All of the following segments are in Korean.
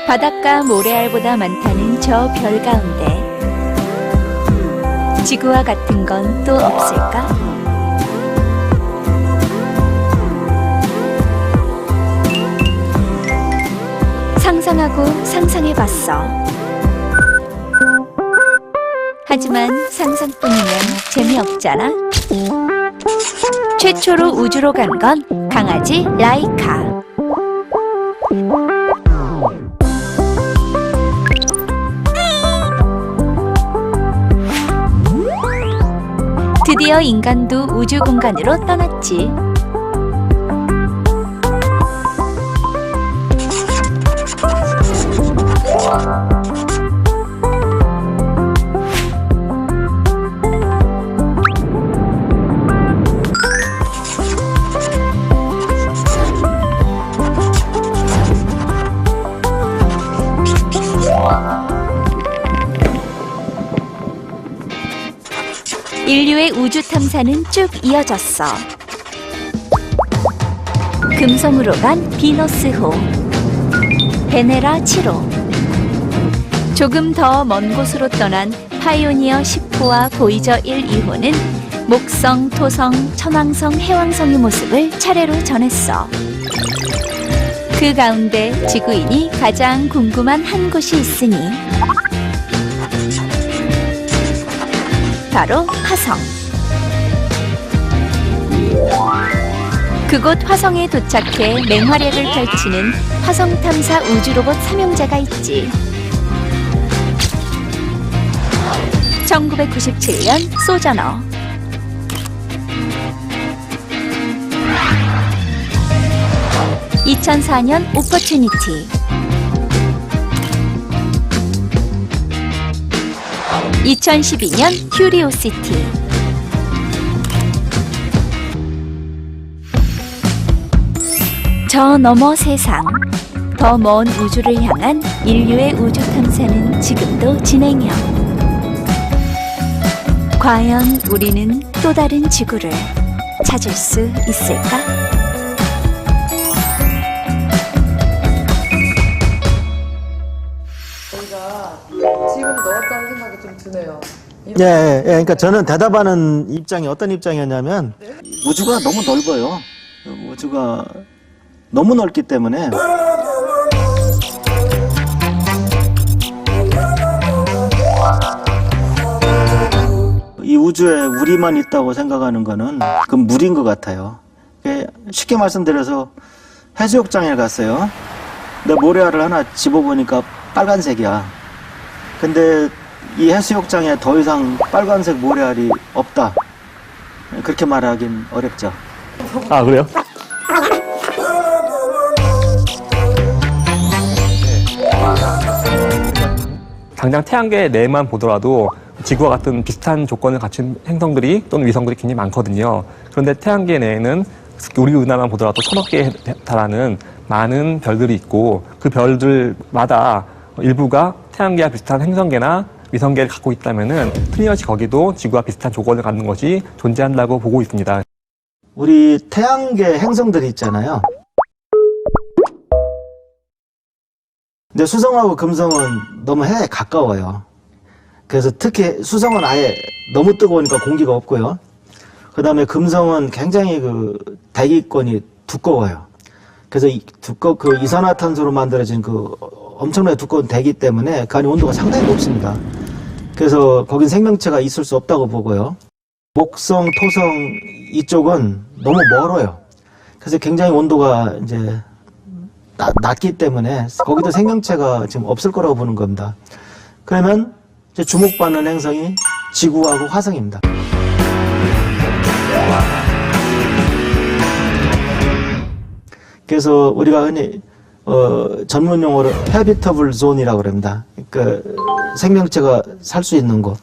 바닷가 모래알보다 많다는 저 별 가운데 지구와 같은 건 또 없을까? 상상하고 상상해봤어. 하지만 상상뿐이면 재미없잖아. 최초로 우주로 간 건 강아지 라이카. 드디어 인간도 우주 공간으로 떠났지. 인류의 우주 탐사는 쭉 이어졌어. 금성으로 간 비너스호, 베네라 7호, 조금 더 먼 곳으로 떠난 파이오니어 10호와 보이저 1, 2호는 목성, 토성, 천왕성, 해왕성의 모습을 차례로 전했어. 그 가운데 지구인이 가장 궁금한 한 곳이 있으니 바로 화성. 그곳 화성에 도착해 맹활약을 펼치는 화성 탐사 우주로봇 삼형제가 있지. 1997년 소저너, 2004년 오퍼튜니티, 2012년 큐리오시티. 저 너머 세상, 더 먼 우주를 향한 인류의 우주 탐사는 지금도 진행형. 과연 우리는 또 다른 지구를 찾을 수 있을까? 지금 넣었다는 생각이 좀 드네요. 그러니까 저는 대답하는 입장이 어떤 입장이었냐면 우주가 너무 넓어요. 우주가 너무 넓기 때문에 이 우주에 우리만 있다고 생각하는 거는 그건 무리인 것 같아요. 쉽게 말씀드려서 해수욕장에 갔어요. 근데 모래알을 하나 집어보니까 빨간색이야. 근데 이 해수욕장에 더 이상 빨간색 모래알이 없다. 그렇게 말하긴 어렵죠. 아, 그래요? 당장 태양계 내만 보더라도 지구와 같은 비슷한 조건을 갖춘 행성들이 또는 위성들이 굉장히 많거든요. 그런데 태양계 내에는 우리 은하만 보더라도 1000억 개에 달하는 많은 별들이 있고 그 별들마다 일부가 태양계와 비슷한 행성계나 위성계를 갖고 있다면은 틀림없이 거기도 지구와 비슷한 조건을 갖는 것이 존재한다고 보고 있습니다. 우리 태양계 행성들이 있잖아요. 근데 수성하고 금성은 너무 해에 가까워요. 그래서 특히 수성은 아예 너무 뜨거우니까 공기가 없고요. 그 다음에 금성은 굉장히 그 대기권이 두꺼워요. 그래서 그 이산화탄소로 만들어진 그 엄청나게 두꺼운 대기 때문에 그 안에 온도가 상당히 높습니다. 그래서 거긴 생명체가 있을 수 없다고 보고요. 목성, 토성 이쪽은 너무 멀어요. 그래서 굉장히 온도가 이제 낮기 때문에 거기도 생명체가 지금 없을 거라고 보는 겁니다. 그러면 이제 주목받는 행성이 지구하고 화성입니다. 그래서 우리가 흔히 전문 용어로 habitable zone이라고 그럽니다. 그러니까 생명체가 살 수 있는 곳.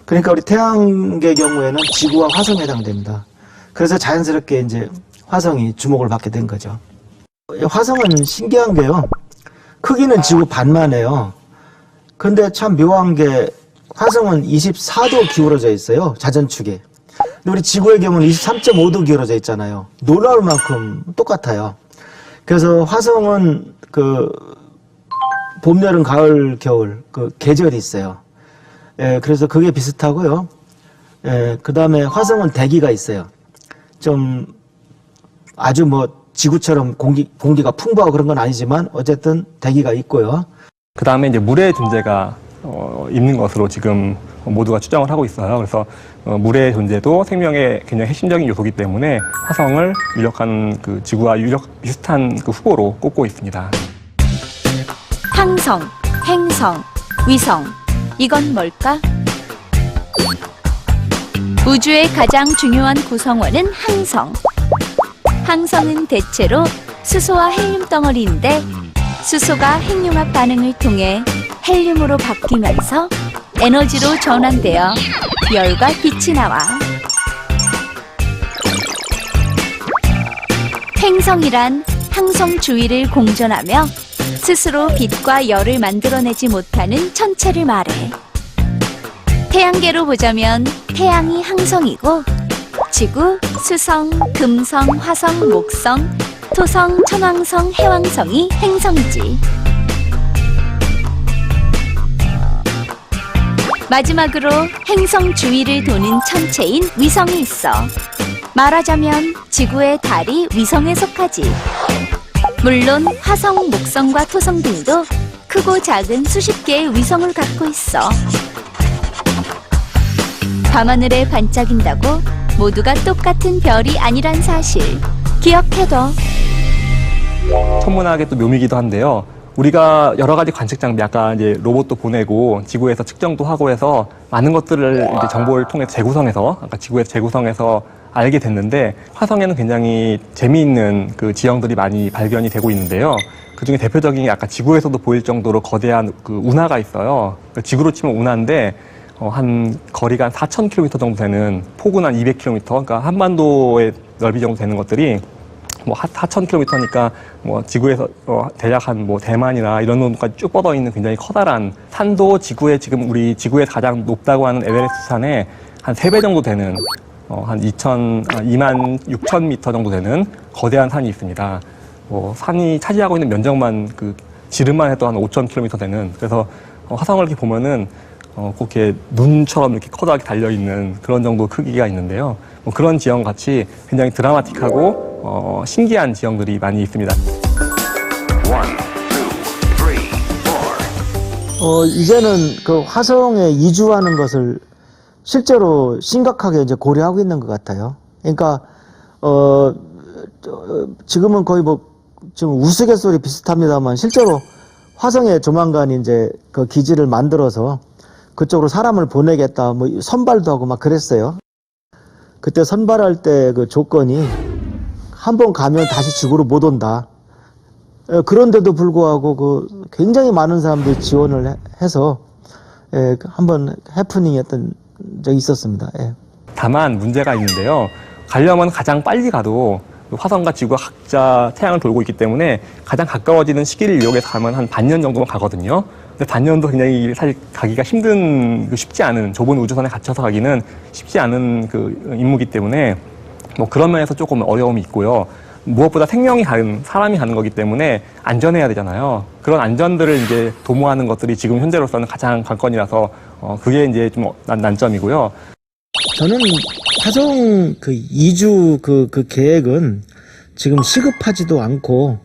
그러니까 우리 태양계 경우에는 지구와 화성에 해당됩니다. 그래서 자연스럽게 이제 화성이 주목을 받게 된 거죠. 화성은 신기한 게요. 크기는 지구 반만 해요. 근데 참 묘한 게 화성은 24도 기울어져 있어요. 자전축에. 근데 우리 지구의 경우는 23.5도 기울어져 있잖아요. 놀라울 만큼 똑같아요. 그래서 화성은 봄, 여름, 가을, 겨울 그 계절이 있어요. 예, 그래서 그게 비슷하고요. 예, 그 다음에 화성은 대기가 있어요. 좀 아주 뭐 지구처럼 공기가 풍부하고 그런 건 아니지만 어쨌든 대기가 있고요. 그 다음에 이제 물의 존재가 있는 것으로 지금 모두가 추정을 하고 있어요. 그래서 물의 존재도 생명의 굉장히 핵심적인 요소이기 때문에 화성을 유력한 그 지구와 비슷한 그 후보로 꼽고 있습니다. 항성, 행성, 위성. 이건 뭘까? 우주의 가장 중요한 구성원은 항성. 항성은 대체로 수소와 헬륨 덩어리인데 수소가 핵융합 반응을 통해 헬륨으로 바뀌면서 에너지로 전환되어 열과 빛이 나와. 행성이란 항성 주위를 공전하며 스스로 빛과 열을 만들어내지 못하는 천체를 말해. 태양계로 보자면 태양이 항성이고 지구, 수성, 금성, 화성, 목성, 토성, 천왕성, 해왕성이 행성이지. 마지막으로 행성 주위를 도는 천체인 위성이 있어. 말하자면 지구의 달이 위성에 속하지. 물론 화성, 목성과 토성 등도 크고 작은 수십 개의 위성을 갖고 있어. 밤하늘에 반짝인다고 모두가 똑같은 별이 아니란 사실 기억해둬. 천문학의 또 묘미이기도 한데요. 우리가 여러 가지 관측 장비, 아까 이제 로봇도 보내고 지구에서 측정도 하고 해서 많은 것들을 이제 정보를 통해서 재구성해서, 아까 지구에서 재구성해서 알게 됐는데 화성에는 굉장히 재미있는 그 지형들이 많이 발견이 되고 있는데요. 그 중에 대표적인 게 아까 지구에서도 보일 정도로 거대한 그 운하가 있어요. 그러니까 지구로 치면 운하인데 한 거리가 한 4,000km 정도 되는 폭은 한 200km, 그러니까 한반도의 넓이 정도 되는 것들이 뭐 4,000km니까 뭐 지구에서 대략 한 뭐 대만이나 이런 정도까지 쭉 뻗어 있는 굉장히 커다란 산도 지구에 지금 우리 지구에서 가장 높다고 하는 에베레스트 산에 한 3배 정도 되는 한 26,000m 정도 되는 거대한 산이 있습니다. 산이 차지하고 있는 면적만 그 지름만 해도 한 5,000km 되는, 그래서 화성을 이렇게 보면은 그렇게 눈처럼 이렇게 커다랗게 달려있는 그런 정도 크기가 있는데요. 그런 지형 같이 굉장히 드라마틱하고 신기한 지형들이 많이 있습니다. 이제는 그 화성에 이주하는 것을 실제로 심각하게 이제 고려하고 있는 것 같아요. 그러니까 지금은 거의 좀 우스갯소리 비슷합니다만 실제로 화성에 조만간 이제 그 기지를 만들어서 그쪽으로 사람을 보내겠다, 뭐 선발도 하고 막 그랬어요. 그때 선발할 때 그 조건이 한 번 가면 다시 지구로 못 온다. 그런데도 불구하고 그 굉장히 많은 사람들이 지원을 해서 한번 해프닝했던 적이 있었습니다. 예. 다만 문제가 있는데요. 가려면 가장 빨리 가도 화성과 지구가 각자 태양을 돌고 있기 때문에 가장 가까워지는 시기를 이용해서 가면 한 반년 정도만 가거든요. 근데 반년도 굉장히 사실 가기가 힘든, 쉽지 않은, 좁은 우주선에 갇혀서 가기는 쉽지 않은 그 임무이기 때문에 뭐 그런 면에서 조금 어려움이 있고요. 무엇보다 생명이 가는, 사람이 가는 거기 때문에 안전해야 되잖아요. 그런 안전들을 이제 도모하는 것들이 지금 현재로서는 가장 관건이라서 그게 이제 좀 난점이고요. 저는 화성 그 이주 그 계획은 지금 시급하지도 않고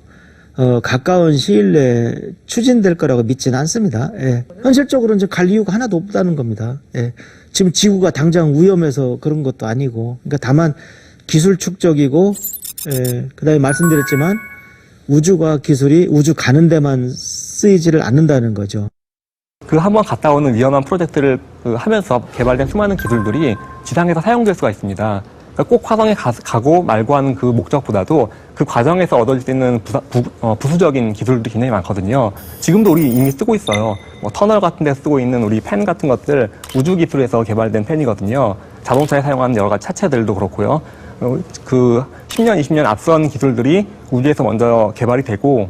가까운 시일 내에 추진될 거라고 믿지는 않습니다. 예. 현실적으로 이제 갈 이유가 하나도 없다는 겁니다. 예. 지금 지구가 당장 위험해서 그런 것도 아니고, 그러니까 다만 기술 축적이고, 그다음에 말씀드렸지만 우주과학 기술이 우주 가는 데만 쓰이지를 않는다는 거죠. 그 한번 갔다 오는 위험한 프로젝트를 하면서 개발된 수많은 기술들이 지상에서 사용될 수가 있습니다. 그러니까 꼭 화성에 가고 말고 하는 그 목적보다도 그 과정에서 얻어질 수 있는 부수적인 기술들이 굉장히 많거든요. 지금도 우리 이미 쓰고 있어요. 뭐 터널 같은 데 쓰고 있는 우리 펜 같은 것들 우주 기술에서 개발된 펜이거든요. 자동차에 사용하는 여러 가지 차체들도 그렇고요. 그 10년, 20년 앞선 기술들이 우주에서 먼저 개발이 되고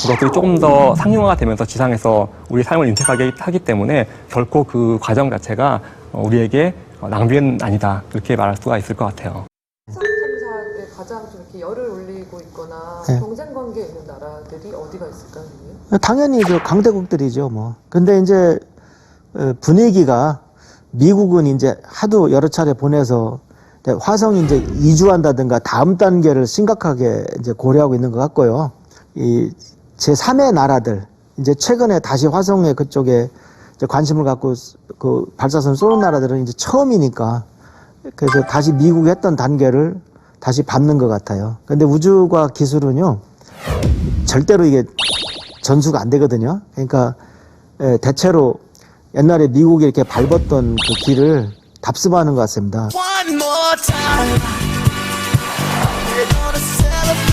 그것들이 조금 더 상용화가 되면서 지상에서 우리 삶을 윤택하게 하기 때문에 결코 그 과정 자체가 우리에게 낭비는 아니다, 그렇게 말할 수가 있을 것 같아요. 화성 탐사에 가장 좀 이렇게 열을 올리고 있거나 네. 경쟁 관계에 있는 있는 나라들이 어디가 있을까요, 선생님? 당연히 그 강대국들이죠, 뭐. 근데 이제 분위기가 미국은 이제 하도 여러 차례 보내서 화성이 이제 이주한다든가 다음 단계를 심각하게 이제 고려하고 있는 것 같고요. 이 제3의 나라들, 이제 최근에 다시 화성에 그쪽에 이제 관심을 갖고 그 발사선 쏘는 나라들은 이제 처음이니까 그래서 다시 미국이 했던 단계를 다시 밟는 것 같아요. 근데 우주과 기술은요, 절대로 이게 전수가 안 되거든요. 그러니까 대체로 옛날에 미국이 이렇게 밟았던 그 길을 답습하는 것 같습니다. One more time. We're gonna celebrate.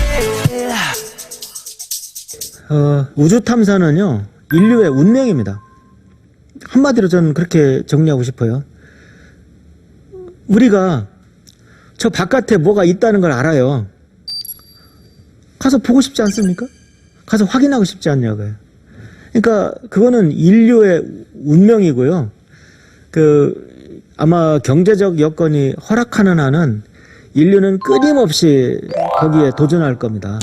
우주 탐사는요, 인류의 운명입니다. 한마디로 저는 그렇게 정리하고 싶어요. 우리가 저 바깥에 뭐가 있다는 걸 알아요. 가서 보고 싶지 않습니까? 가서 확인하고 싶지 않냐고요. 그러니까 그거는 인류의 운명이고요. 아마 경제적 여건이 허락하는 한은 인류는 끊임없이 거기에 도전할 겁니다.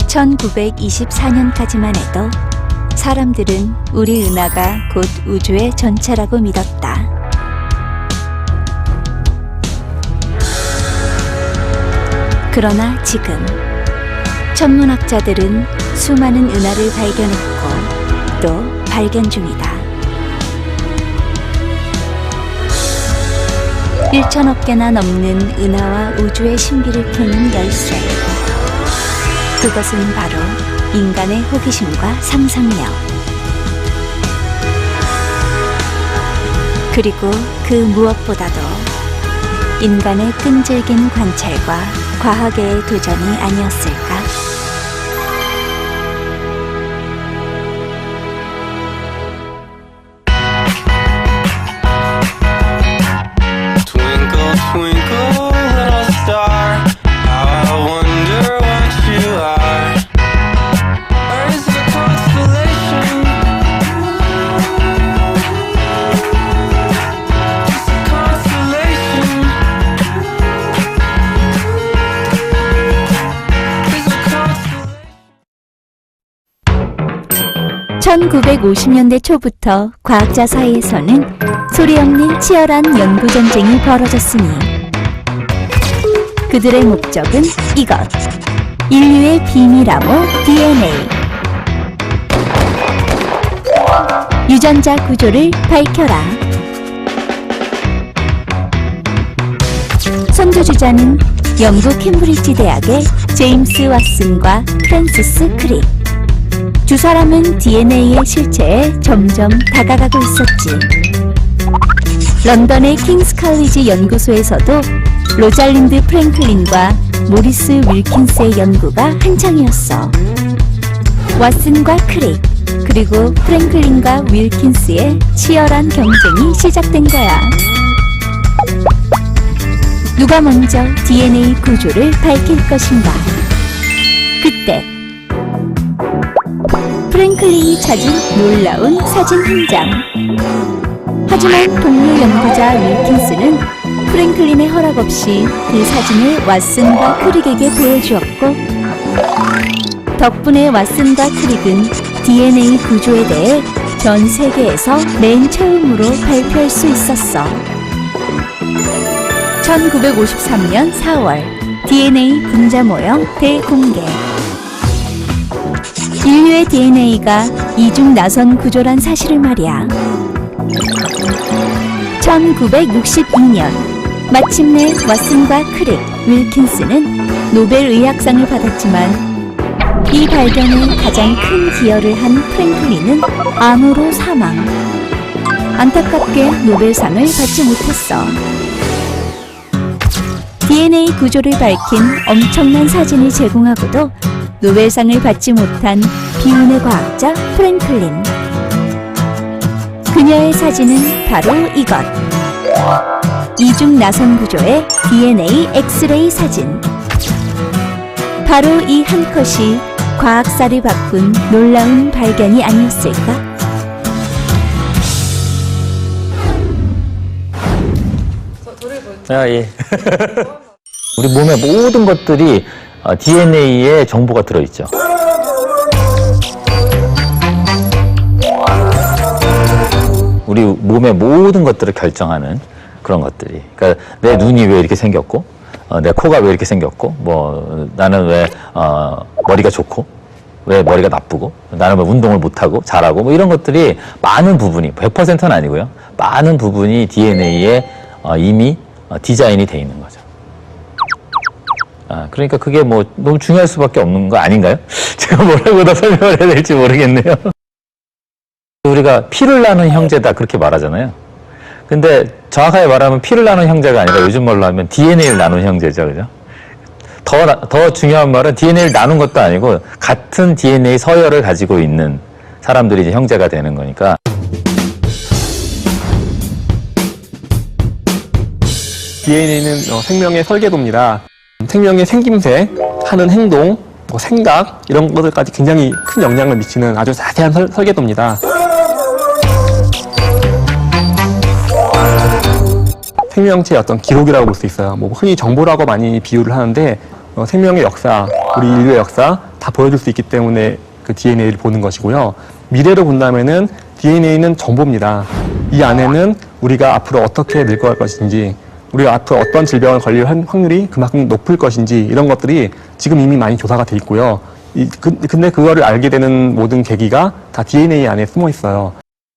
(1924년까지만) 해도 사람들은 우리 은하가 곧 우주의 전체라고 믿었다. 그러나 지금 천문학자들은 수많은 은하를 발견했고 또 발견 중이다. 1천억 개나 넘는 은하와 우주의 신비를 푸는 열쇠. 그것은 바로 인간의 호기심과 상상력. 그리고 그 무엇보다도 인간의 끈질긴 관찰과 과학의 도전이 아니었을까? Twinkle, twinkle, little star. How I wonder what you are. Or is it a constellation? Just a constellation. Is it a constellation? 1950년대 초부터 과학자 사이에서는 소리 없는 치열한 연구 전쟁이 벌어졌으니 그들의 목적은 이것, 인류의 비밀 암호 DNA. 유전자 구조를 밝혀라. 선두주자는 영국 캠브리지 대학의 제임스 왓슨과 프랜시스 크릭. 두 사람은 DNA의 실체에 점점 다가가고 있었지. 런던의 킹스 칼리지 연구소에서도 로잘린드 프랭클린과 모리스 윌킨스의 연구가 한창이었어. 왓슨과 크릭, 그리고 프랭클린과 윌킨스의 치열한 경쟁이 시작된 거야. 누가 먼저 DNA 구조를 밝힐 것인가? 그때 프랭클린이 찾은 놀라운 사진 한 장. 하지만 동료 연구자 윌킨스는 프랭클린의 허락 없이 그 사진을 왓슨과 크릭에게 보여주었고, 덕분에 왓슨과 크릭은 DNA 구조에 대해 전 세계에서 맨 처음으로 발표할 수 있었어. 1953년 4월 DNA 분자 모형 대공개. 인류의 DNA가 이중 나선 구조란 사실을 말이야. 1962년 마침내 왓슨과 크릭, 윌킨스는 노벨 의학상을 받았지만 이 발견에 가장 큰 기여를 한 프랭클린은 암으로 사망. 안타깝게 노벨상을 받지 못했어. DNA 구조를 밝힌 엄청난 사진을 제공하고도 노벨상을 받지 못한 비운의 과학자 프랭클린. 그녀의 사진은 바로 이것. 이중 나선 구조의 DNA 엑스레이 사진. 바로 이 한 컷이 과학사를 바꾼 놀라운 발견이 아니었을까? 저를 보여주세요. 아, 예. 우리 몸의 모든 것들이 DNA에 정보가 들어있죠. 우리 몸의 모든 것들을 결정하는 그런 것들이. 그러니까 내 눈이 왜 이렇게 생겼고, 내 코가 왜 이렇게 생겼고, 뭐 나는 왜 머리가 좋고, 왜 머리가 나쁘고, 나는 왜 운동을 못하고 잘하고, 뭐 이런 것들이 많은 부분이 100%는 아니고요. 많은 부분이 DNA에 이미 디자인이 돼 있는 거죠. 그러니까 그게 뭐 너무 중요할 수밖에 없는 거 아닌가요? 제가 뭐라고 더 설명을 해야 될지 모르겠네요. 우리가 피를 나눈 형제다 그렇게 말하잖아요. 근데 정확하게 말하면 피를 나눈 형제가 아니라 요즘 말로 하면 DNA를 나눈 형제죠, 그죠? 더 중요한 말은 DNA를 나눈 것도 아니고 같은 DNA 서열을 가지고 있는 사람들이 이제 형제가 되는 거니까. DNA는 생명의 설계도입니다. 생명의 생김새, 하는 행동, 생각 이런 것들까지 굉장히 큰 영향을 미치는 아주 자세한 설계도입니다. 생명체의 어떤 기록이라고 볼 수 있어요. 뭐 흔히 정보라고 많이 비유를 하는데 생명의 역사, 우리 인류의 역사 다 보여줄 수 있기 때문에 그 DNA를 보는 것이고요. 미래로 본다면은 DNA는 정보입니다. 이 안에는 우리가 앞으로 어떻게 늙어갈 것인지, 우리가 앞으로 어떤 질병을 걸릴 확률이 그만큼 높을 것인지 이런 것들이 지금 이미 많이 조사가 돼 있고요. 근데 그거를 알게 되는 모든 계기가 다 DNA 안에 숨어 있어요.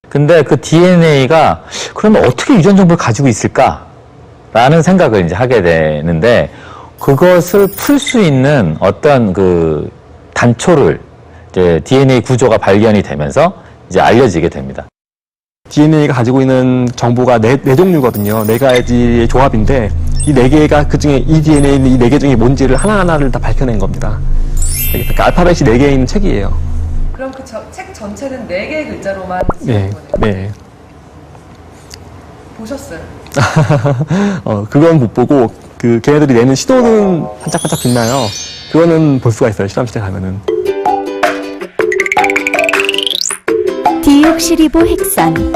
근데 그 DNA가 그러면 어떻게 유전 정보를 가지고 있을까라는 생각을 이제 하게 되는데, 그것을 풀 수 있는 어떤 그 단초를 이제 DNA 구조가 발견이 되면서 이제 알려지게 됩니다. DNA가 가지고 있는 정보가 네 종류거든요. 네 가지의 조합인데 이 네 개가 그 중에 이 DNA는 이 네 개 중에 뭔지를 하나하나를 다 밝혀낸 겁니다. 그러니까 알파벳이 4개 있는 책이에요. 그럼 그 책 전체는 4개의 글자로만 네, 쓰는 거네요? 네. 보셨어요? 그건 못 보고 걔네들이 내는 시도는 반짝반짝 빛나요. 그거는 볼 수가 있어요. 실험실에 가면은. 디옥시리보핵산,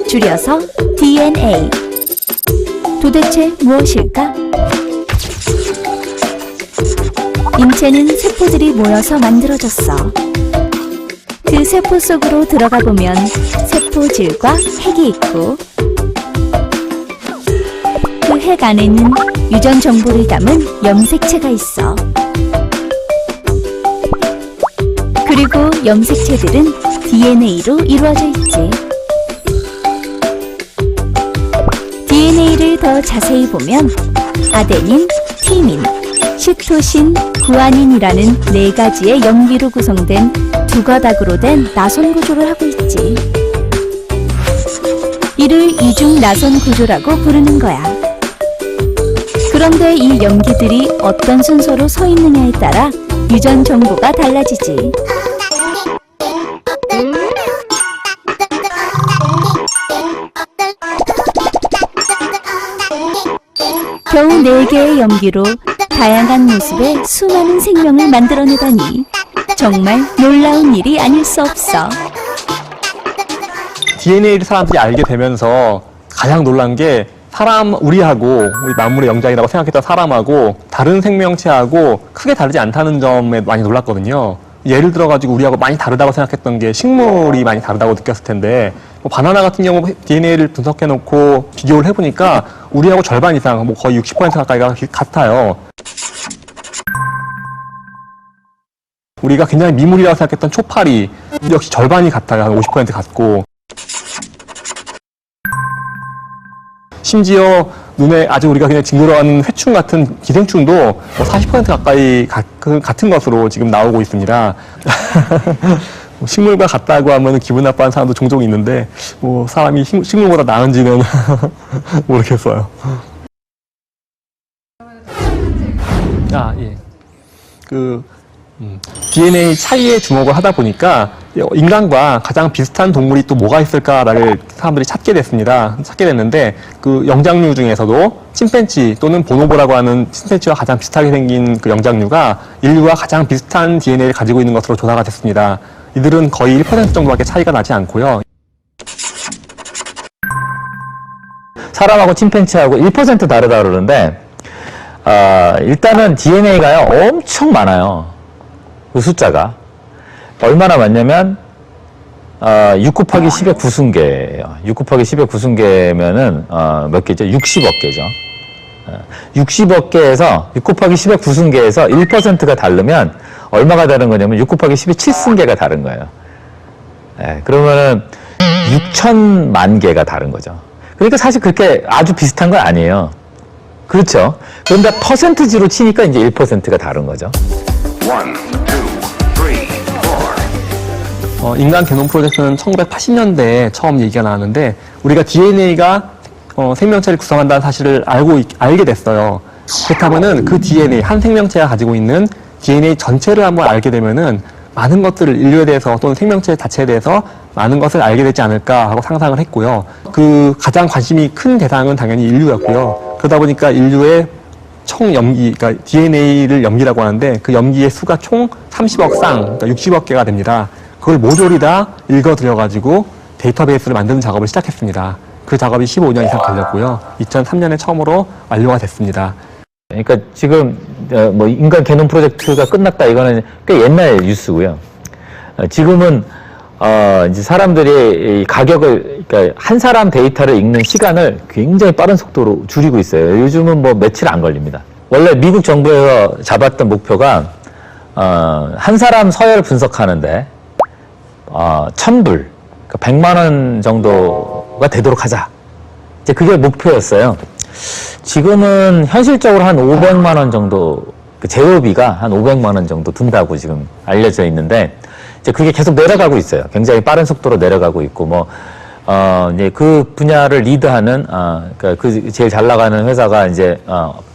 줄여서 DNA. 도대체 무엇일까? 인체는 세포들이 모여서 만들어졌어. 그 세포 속으로 들어가 보면 세포질과 핵이 있고, 그 핵 안에는 유전 정보를 담은 염색체가 있어. 그리고 염색체들은 DNA로 이루어져 있지. DNA를 더 자세히 보면 아데닌, 티민, 시토신, 구아닌이라는 4가지의 염기로 구성된 2가닥으로 된 나선 구조를 하고 있지. 이를 이중 나선 구조라고 부르는 거야. 그런데 이 염기들이 어떤 순서로 서 있느냐에 따라 유전 정보가 달라지지. 겨우 4개의 염기로 다양한 모습의 수많은 생명을 만들어내다니 정말 놀라운 일이 아닐 수 없어. DNA를 사람들이 알게 되면서 가장 놀란 게 우리 만물의 영장이라고 생각했던 사람하고 다른 생명체하고 크게 다르지 않다는 점에 많이 놀랐거든요. 예를 들어가지고 우리하고 많이 다르다고 생각했던 게 식물이 많이 다르다고 느꼈을 텐데, 바나나 같은 경우 DNA를 분석해놓고 비교를 해보니까 우리하고 절반 이상, 거의 60% 가까이가 같아요. 우리가 굉장히 미물이라고 생각했던 초파리 역시 절반이 같아요. 한 50% 같고. 심지어 눈에 아주 우리가 그냥 징그러워하는 회충 같은 기생충도 40% 가까이 같은 것으로 지금 나오고 있습니다. 식물과 같다고 하면 기분 나빠하는 사람도 종종 있는데, 사람이 식물보다 나은지는 모르겠어요. 예. DNA 차이에 주목을 하다 보니까 인간과 가장 비슷한 동물이 또 뭐가 있을까를 사람들이 찾게 됐는데 그 영장류 중에서도 침팬지 또는 보노보라고 하는 침팬지와 가장 비슷하게 생긴 그 영장류가 인류와 가장 비슷한 DNA를 가지고 있는 것으로 조사가 됐습니다. 이들은 거의 1% 정도밖에 차이가 나지 않고요. 사람하고 침팬지하고 1% 다르다 그러는데, 일단은 DNA가요, 엄청 많아요. 그 숫자가. 얼마나 많냐면, 6 곱하기 10의 9승계예요. 6 곱하기 10의 9승계면은, 몇 개죠? 60억 개죠. 60억 개에서, 6 곱하기 10의 9승계에서 1%가 다르면, 얼마가 다른 거냐면, 6 곱하기 10의 7승계가 다른 거예요. 그러면은, 6천만 개가 다른 거죠. 그러니까 사실 그렇게 아주 비슷한 건 아니에요. 그렇죠. 그런데 퍼센트지로 치니까 이제 1%가 다른 거죠. 1, 2, 3, 4. 인간 게놈 프로젝트는 1980년대에 처음 얘기가 나왔는데 우리가 DNA가 생명체를 구성한다는 사실을 알게 됐어요. 그렇다면은 그 DNA, 한 생명체가 가지고 있는 DNA 전체를 한번 알게 되면은 많은 것들을 인류에 대해서 또는 생명체 자체에 대해서 많은 것을 알게 되지 않을까 하고 상상을 했고요. 그 가장 관심이 큰 대상은 당연히 인류였고요. 그러다 보니까 인류의 총 염기, 그러니까 DNA를 염기라고 하는데 그 염기의 수가 총 30억 쌍, 그러니까 60억 개가 됩니다. 그걸 모조리 다 읽어들여가지고 데이터베이스를 만드는 작업을 시작했습니다. 그 작업이 15년 이상 걸렸고요. 2003년에 처음으로 완료가 됐습니다. 그러니까 지금 뭐 인간 게놈 프로젝트가 끝났다 이거는 꽤 옛날 뉴스고요. 지금은 이제 사람들이 이 가격을, 그러니까 한 사람 데이터를 읽는 시간을 굉장히 빠른 속도로 줄이고 있어요. 요즘은 뭐 며칠 안 걸립니다. 원래 미국 정부에서 잡았던 목표가 한 사람 서열 분석하는데 1,000불, 그러니까 100만 원 정도가 되도록 하자. 이제 그게 목표였어요. 지금은 현실적으로 한 500만 원 정도, 그 제조비가 한 500만 원 정도 든다고 지금 알려져 있는데, 이제 그게 계속 내려가고 있어요. 굉장히 빠른 속도로 내려가고 있고, 뭐, 이제 그 분야를 리드하는, 그러니까 그 제일 잘 나가는 회사가 이제,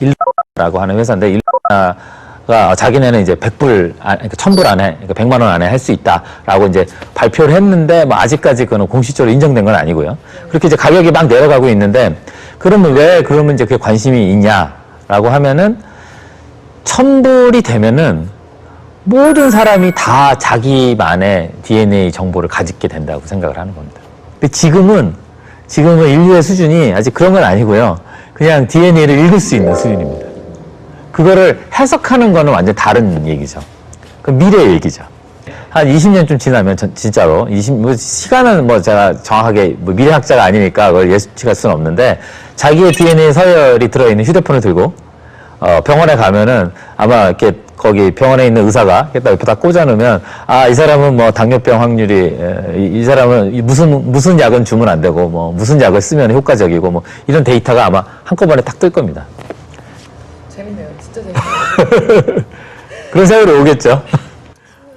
일라라고 하는 회사인데, 일라가 자기네는 이제 100불, 그러니까 1000불 안에, 그러니까 100만 원 안에 할 수 있다라고 이제 발표를 했는데, 뭐 아직까지 그거는 공식적으로 인정된 건 아니고요. 그렇게 이제 가격이 막 내려가고 있는데, 그러면 이제 그게 관심이 있냐라고 하면은 1,000불이 되면은 모든 사람이 다 자기만의 DNA 정보를 가지게 된다고 생각을 하는 겁니다. 근데 지금은 인류의 수준이 아직 그런 건 아니고요. 그냥 DNA를 읽을 수 있는 수준입니다. 그거를 해석하는 거는 완전 다른 얘기죠. 그 미래의 얘기죠. 한 20년쯤 지나면 진짜로 시간은 뭐 제가 정확하게 뭐 미래학자가 아니니까 그걸 예측할 수는 없는데 자기의 DNA 서열이 들어있는 휴대폰을 들고 병원에 가면은 아마 이렇게 거기 병원에 있는 의사가 옆에다 꽂아놓으면 이 사람은 뭐 당뇨병 확률이 이 사람은 무슨 약은 주면 안 되고 뭐 무슨 약을 쓰면 효과적이고 뭐 이런 데이터가 아마 한꺼번에 딱 뜰 겁니다. 재밌네요. 진짜 재밌네요. 그런 세월이 오겠죠.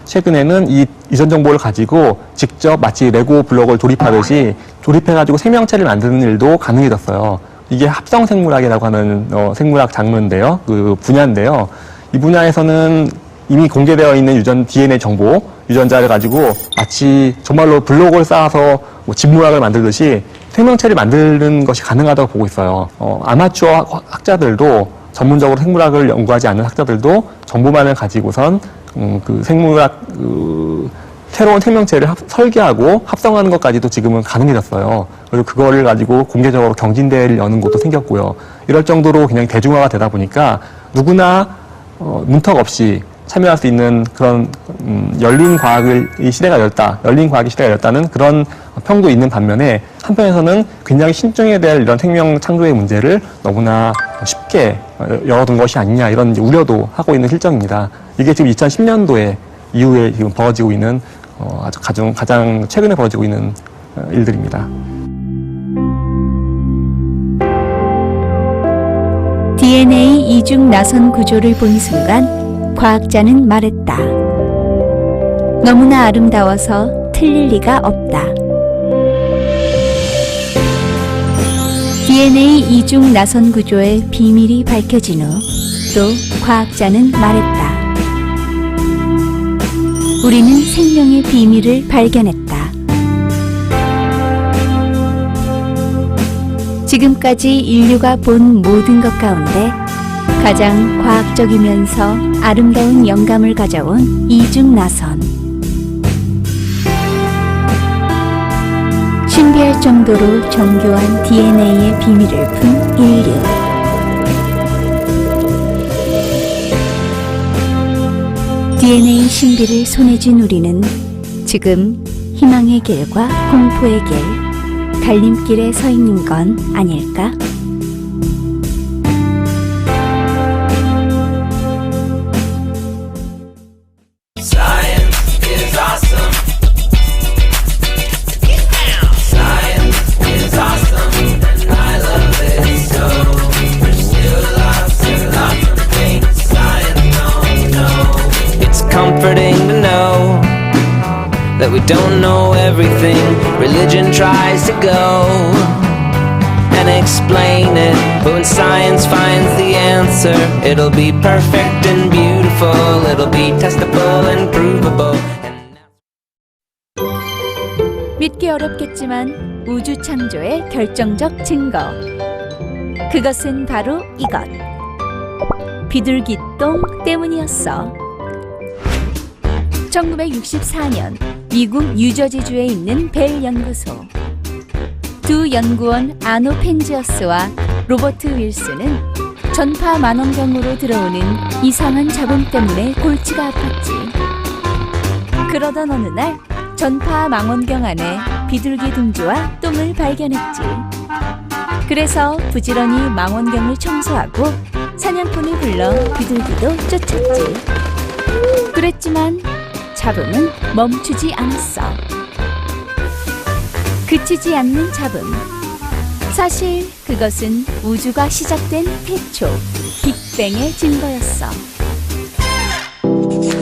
최근에는 이 이전 정보를 가지고 직접 마치 레고 블록을 조립하듯이 조립해가지고 생명체를 만드는 일도 가능해졌어요. 이게 합성생물학이라고 하는 생물학 장르인데요. 그 분야인데요. 이 분야에서는 이미 공개되어 있는 유전 DNA 정보, 유전자를 가지고 마치 정말로 블록을 쌓아서 뭐 집문학을 만들듯이 생명체를 만드는 것이 가능하다고 보고 있어요. 아마추어 학자들도 전문적으로 생물학을 연구하지 않는 학자들도 정보만을 가지고선 그 생물학 새로운 생명체를 설계하고 합성하는 것까지도 지금은 가능해졌어요. 그리고 그거를 가지고 공개적으로 경진대회를 여는 곳도 생겼고요. 이럴 정도로 그냥 대중화가 되다 보니까 누구나 문턱 없이 참여할 수 있는 그런 열린 과학의 시대가 열렸다는 그런 평도 있는 반면에 한편에서는 굉장히 신중해야 될 이런 생명 창조의 문제를 너무나 쉽게 열어둔 것이 아니냐 이런 우려도 하고 있는 실정입니다. 이게 지금 2010년도에 이후에 지금 벌어지고 있는 아주 가장 최근에 벌어지고 있는 일들입니다. DNA 이중 나선 구조를 본 순간 과학자는 말했다. 너무나 아름다워서 틀릴 리가 없다. DNA 이중 나선 구조의 비밀이 밝혀진 후 또 과학자는 말했다. 우리는 생명의 비밀을 발견했다. 지금까지 인류가 본 모든 것 가운데 가장 과학적이면서 아름다운 영감을 가져온 이중 나선. 신비할 정도로 정교한 DNA의 비밀을 푼 인류. DNA 신비를 손에 쥔 우리는 지금 희망의 길과 공포의 길, 갈림길에 서 있는 건 아닐까? Science is awesome. Science is awesome, and I love it so. There's still lots and lots of things science don't know. It's comforting to know that we don't know everything. Religion tries to go and explain it, but when science finds the answer, it'll be perfect and beautiful. It'll be testable and provable. 믿기 어렵겠지만 우주 창조의 결정적 증거. 그것은 바로 이것. 비둘기똥 때문이었어. 1964년 미국 뉴저지주에 있는 벨 연구소. 두 연구원 아노 펜지어스와 로버트 윌슨은 전파 망원경으로 들어오는 이상한 잡음 때문에 골치가 아팠지. 그러던 어느 날 전파 망원경 안에 비둘기 둥지와 똥을 발견했지. 그래서 부지런히 망원경을 청소하고 사냥꾼을 불러 비둘기도 쫓았지. 그랬지만 잡음은 멈추지 않았어. 그치지 않는 잡음. 사실 그것은 우주가 시작된 태초, 빅뱅의 증거였어.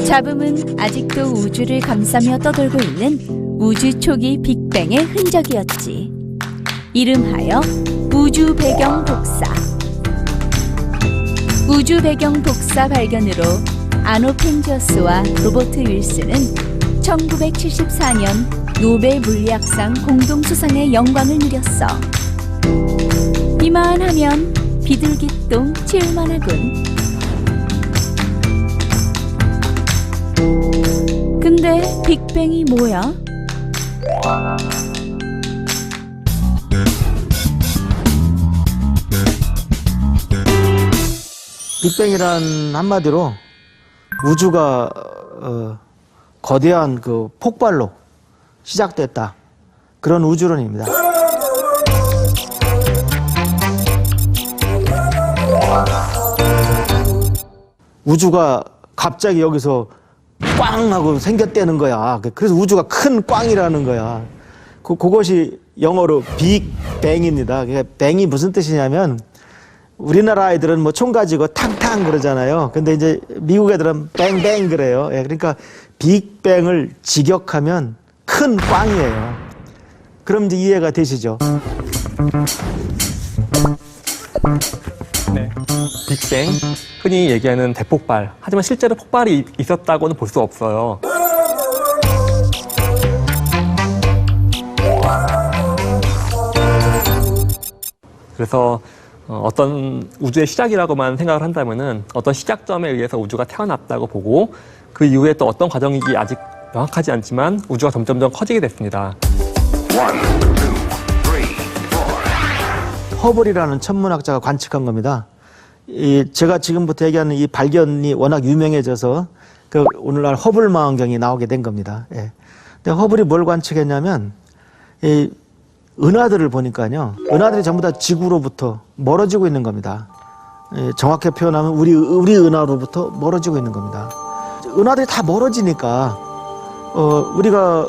잡음은 아직도 우주를 감싸며 떠돌고 있는 우주 초기 빅뱅의 흔적이었지. 이름하여 우주 배경 복사. 우주 배경 복사 발견으로 아노 펜지어스와 로버트 윌슨은 1974년 노벨 물리학상 공동 수상의 영광을 누렸어. 이만하면 비둘기똥 치울만하군. 근데 빅뱅이 뭐야? 빅뱅이란 한마디로 우주가 거대한 그 폭발로 시작됐다. 그런 우주론입니다. 우주가 갑자기 여기서 꽝 하고 생겼다는 거야. 그래서 우주가 큰 꽝이라는 거야. 그것이 영어로 빅뱅입니다. 그러니까 뱅이 무슨 뜻이냐면 우리나라 아이들은 뭐 총 가지고 탕탕 그러잖아요. 근데 이제 미국 애들은 뱅뱅 그래요. 예, 그러니까 빅뱅을 직역하면 큰 꽝이에요. 그럼 이제 이해가 되시죠? 네. 빅뱅, 흔히 얘기하는 대폭발. 하지만 실제로 폭발이 있었다고는 볼 수 없어요. 그래서 어떤 우주의 시작이라고만 생각을 한다면은 어떤 시작점에 의해서 우주가 태어났다고 보고 그 이후에 또 어떤 과정인지 아직 명확하지 않지만 우주가 점점점 커지게 됐습니다. 허블이라는 천문학자가 관측한 겁니다. 제가 지금부터 얘기하는 이 발견이 워낙 유명해져서 그 오늘날 허블 망원경이 나오게 된 겁니다. 예. 근데 허블이 뭘 관측했냐면 이 은하들을 보니까요. 은하들이 전부 다 지구로부터 멀어지고 있는 겁니다. 예, 정확히 표현하면 우리 은하로부터 멀어지고 있는 겁니다. 은하들이 다 멀어지니까 우리가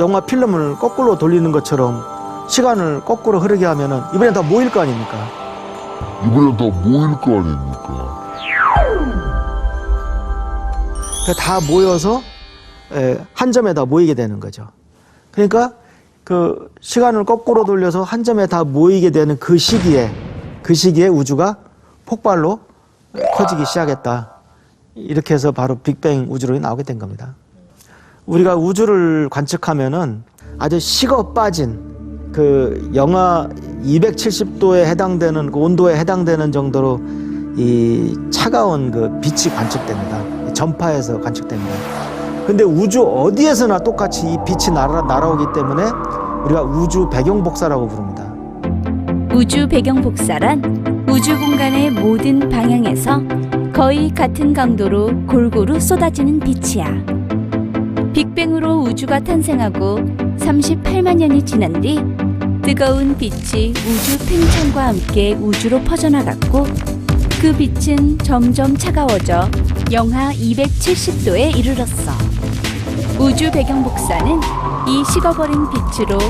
영화 필름을 거꾸로 돌리는 것처럼 시간을 거꾸로 흐르게 하면은 이번엔 다 모일 거 아닙니까? 다 모여서 한 점에 다 모이게 되는 거죠. 그러니까 그 시간을 거꾸로 돌려서 한 점에 다 모이게 되는 그 시기에 우주가 폭발로 커지기 시작했다. 이렇게 해서 바로 빅뱅 우주론이 나오게 된 겁니다. 우리가 우주를 관측하면은 아주 식어 빠진 그 영하 270도에 해당되는 그 온도에 해당되는 정도로 이 차가운 그 빛이 관측됩니다. 전파에서 관측됩니다. 근데 우주 어디에서나 똑같이 이 빛이 날아오기 때문에 우리가 우주 배경 복사라고 부릅니다. 우주 배경 복사란 우주 공간의 모든 방향에서 거의 같은 강도로 골고루 쏟아지는 빛이야. 빅뱅으로 우주가 탄생하고 38만 년이 지난 뒤 뜨거운 빛이 우주 팽창과 함께 우주로 퍼져나갔고 그 빛은 점점 차가워져 영하 270도에 이르렀어. 우주 배경 복사는 이 식어버린 빛으로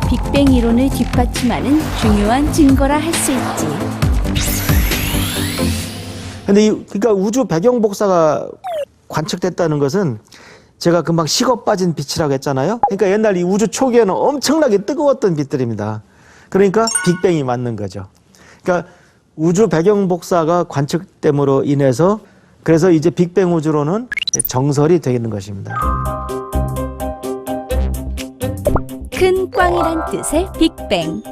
빅뱅 이론을 뒷받침하는 중요한 증거라 할 수 있지. 근데 그러니까 우주 배경 복사가 관측됐다는 것은 제가 금방 식어 빠진 빛이라고 했잖아요. 그러니까 옛날 이 우주 초기에는 엄청나게 뜨거웠던 빛들입니다. 그러니까 빅뱅이 맞는 거죠. 그러니까 우주 배경 복사가 관측됨으로 인해서 그래서 이제 빅뱅 우주론은 정설이 되는 것입니다. 큰 꽝이란 뜻의 빅뱅.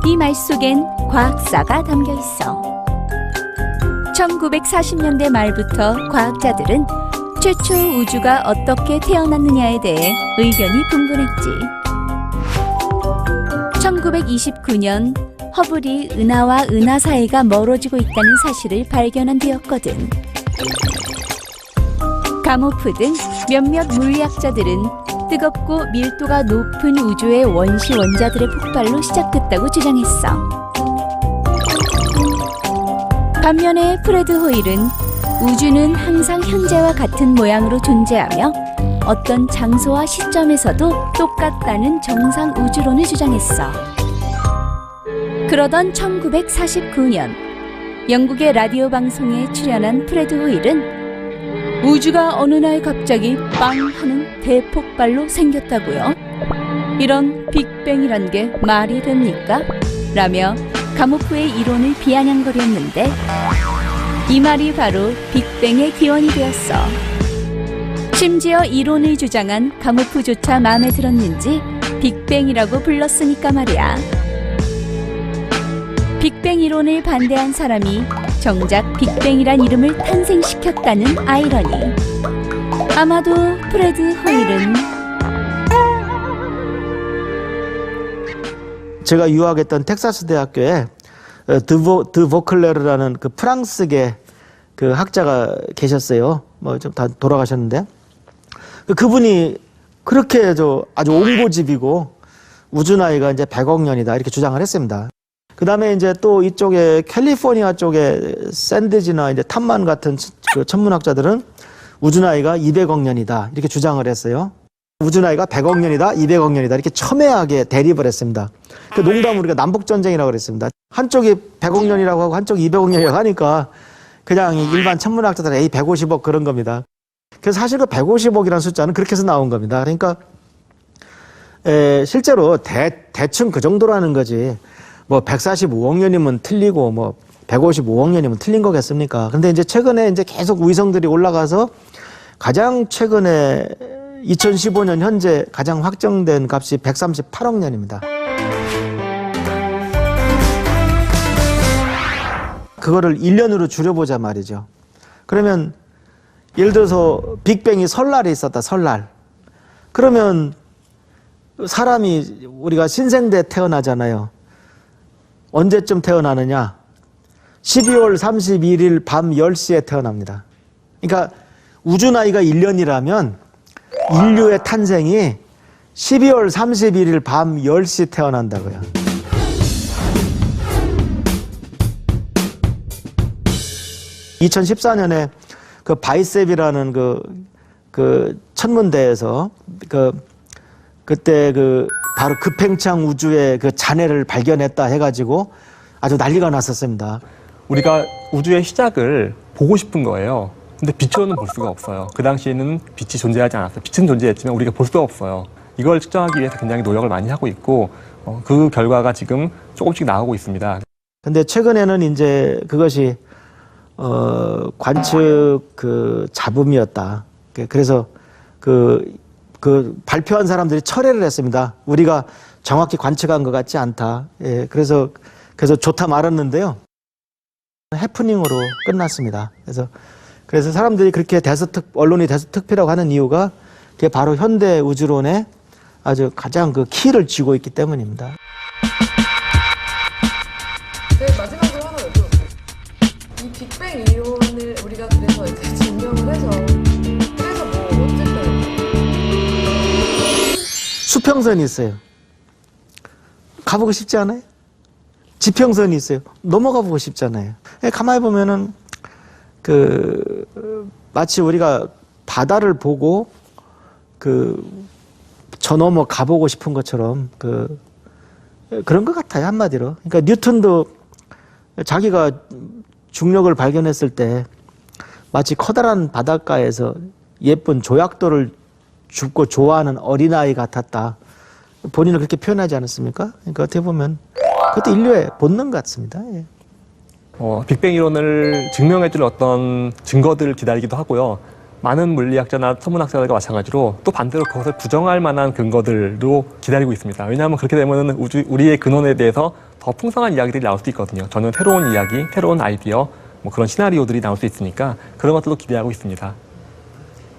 이 말 속엔 과학사가 담겨 있어. 1940년대 말부터 과학자들은 최초 우주가 어떻게 태어났느냐에 대해 의견이 분분했지. 1929년 허블이 은하와 은하 사이가 멀어지고 있다는 사실을 발견한 뒤였거든. 가모프 등 몇몇 물리학자들은 뜨겁고 밀도가 높은 우주의 원시 원자들의 폭발로 시작됐다고 주장했어. 반면에 프레드 호일은 우주는 항상 현재와 같은 모양으로 존재하며 어떤 장소와 시점에서도 똑같다는 정상 우주론을 주장했어. 그러던 1949년 영국의 라디오 방송에 출연한 프레드 호일은 우주가 어느 날 갑자기 빵 하는 대폭발로 생겼다고요? 이런 빅뱅이란 게 말이 됩니까? 라며 가모프의 이론을 비아냥거렸는데 이 말이 바로 빅뱅의 기원이 되었어. 심지어 이론을 주장한 가모프조차 마음에 들었는지 빅뱅이라고 불렀으니까 말이야. 빅뱅 이론을 반대한 사람이 정작 빅뱅이란 이름을 탄생시켰다는 아이러니. 아마도 프레드 호일은 제가 유학했던 텍사스 대학교에 드 보클레르라는 그 프랑스계 그 학자가 계셨어요. 뭐 좀 다 돌아가셨는데 그분이 그렇게 아주 옹고집이고 우주 나이가 이제 100억 년이다 이렇게 주장을 했습니다. 그 다음에 이제 또 이쪽에 캘리포니아 쪽에 샌드지나 이제 탑만 같은 그 천문학자들은 우주 나이가 200억 년이다 이렇게 주장을 했어요. 우주 나이가 100억 년이다, 200억 년이다 이렇게 첨예하게 대립을 했습니다. 그 농담을 우리가 남북전쟁이라고 그랬습니다. 한쪽이 100억 년이라고 하고 한쪽이 200억 년이라고 하니까 그냥 일반 천문학자들은 에이 150억 그런 겁니다. 그래서 사실 그 150억이라는 숫자는 그렇게 해서 나온 겁니다. 그러니까 실제로 대충 그 정도라는 거지 뭐 145억 년이면 틀리고 뭐 155억 년이면 틀린 거겠습니까? 근데 이제 최근에 이제 계속 위성들이 올라가서 가장 최근에 2015년 현재 가장 확정된 값이 138억 년입니다. 그거를 1년으로 줄여보자 말이죠. 그러면 예를 들어서 빅뱅이 설날에 있었다, 설날. 그러면 사람이 우리가 신생대 태어나잖아요. 언제쯤 태어나느냐? 12월 31일 밤 10시에 태어납니다. 그러니까 우주 나이가 1년이라면 인류의 탄생이 12월 31일 밤 10시 태어난다고요. (2014년에) 그 바이셉이라는 그 천문대에서 그때 바로 급팽창 우주의 그 잔해를 발견했다 해가지고 아주 난리가 났었습니다. 우리가 우주의 시작을 보고 싶은 거예요. 근데 빛으로는 볼 수가 없어요. 그 당시에는 빛이 존재하지 않았어요. 빛은 존재했지만 우리가 볼 수가 없어요. 이걸 측정하기 위해서 굉장히 노력을 많이 하고 있고 그 결과가 지금 조금씩 나오고 있습니다. 근데 최근에는 이제 그것이 관측 그 잡음이었다. 그래서 그 발표한 사람들이 철회를 했습니다. 우리가 정확히 관측한 것 같지 않다. 예, 그래서 좋다 말았는데요. 해프닝으로 끝났습니다. 그래서 사람들이 그렇게 언론이 대서특필이라고 하는 이유가 그게 바로 현대 우주론의 아주 가장 그 키를 쥐고 있기 때문입니다. 네, 마지막으로 하나 여쭤볼게요. 이 빅뱅 이론을 지정을 해서 그래서 뭐 어쨌든 수평선이 있어요. 가보고 싶지 않아요? 지평선이 있어요. 넘어가 보고 싶잖아요. 가만히 보면은 마치 우리가 바다를 보고 저 넘어 가보고 싶은 것처럼 그런 것 같아요, 한마디로. 그러니까 뉴턴도 자기가 중력을 발견했을 때 마치 커다란 바닷가에서 예쁜 조약돌을 줍고 좋아하는 어린아이 같았다. 본인을 그렇게 표현하지 않았습니까? 그러니까 어떻게 보면 그것도 인류의 본능 같습니다. 예. 빅뱅 이론을 증명해줄 어떤 증거들을 기다리기도 하고요. 많은 물리학자나 천문학자들과 마찬가지로 또 반대로 그것을 부정할 만한 근거들도 기다리고 있습니다. 왜냐하면 그렇게 되면 우리의 근원에 대해서 더 풍성한 이야기들이 나올 수 있거든요. 저는 새로운 이야기, 새로운 아이디어, 뭐 그런 시나리오들이 나올 수 있으니까 그런 것들도 기대하고 있습니다.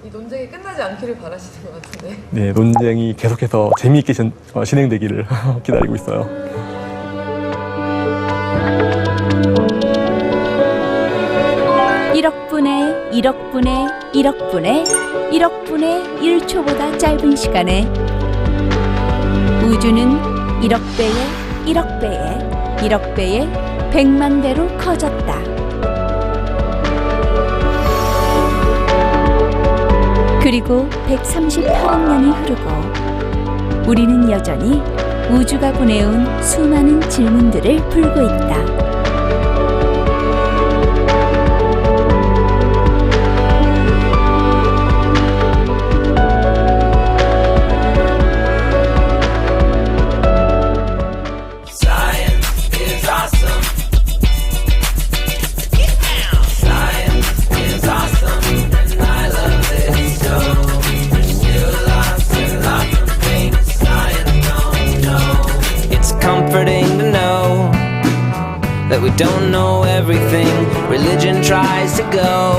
이 논쟁이 끝나지 않기를 바라시는 것 같은데. 네, 논쟁이 계속해서 재미있게 진행되기를 기다리고 있어요. 일억분의 1초보다 짧은 시간에 우주는 1억 배의 100만 배로 커졌다. 그리고 138억 년이 흐르고 우리는 여전히 우주가 보내온 수많은 질문들을 풀고 있다. Comforting to know that we don't know everything. Religion tries to go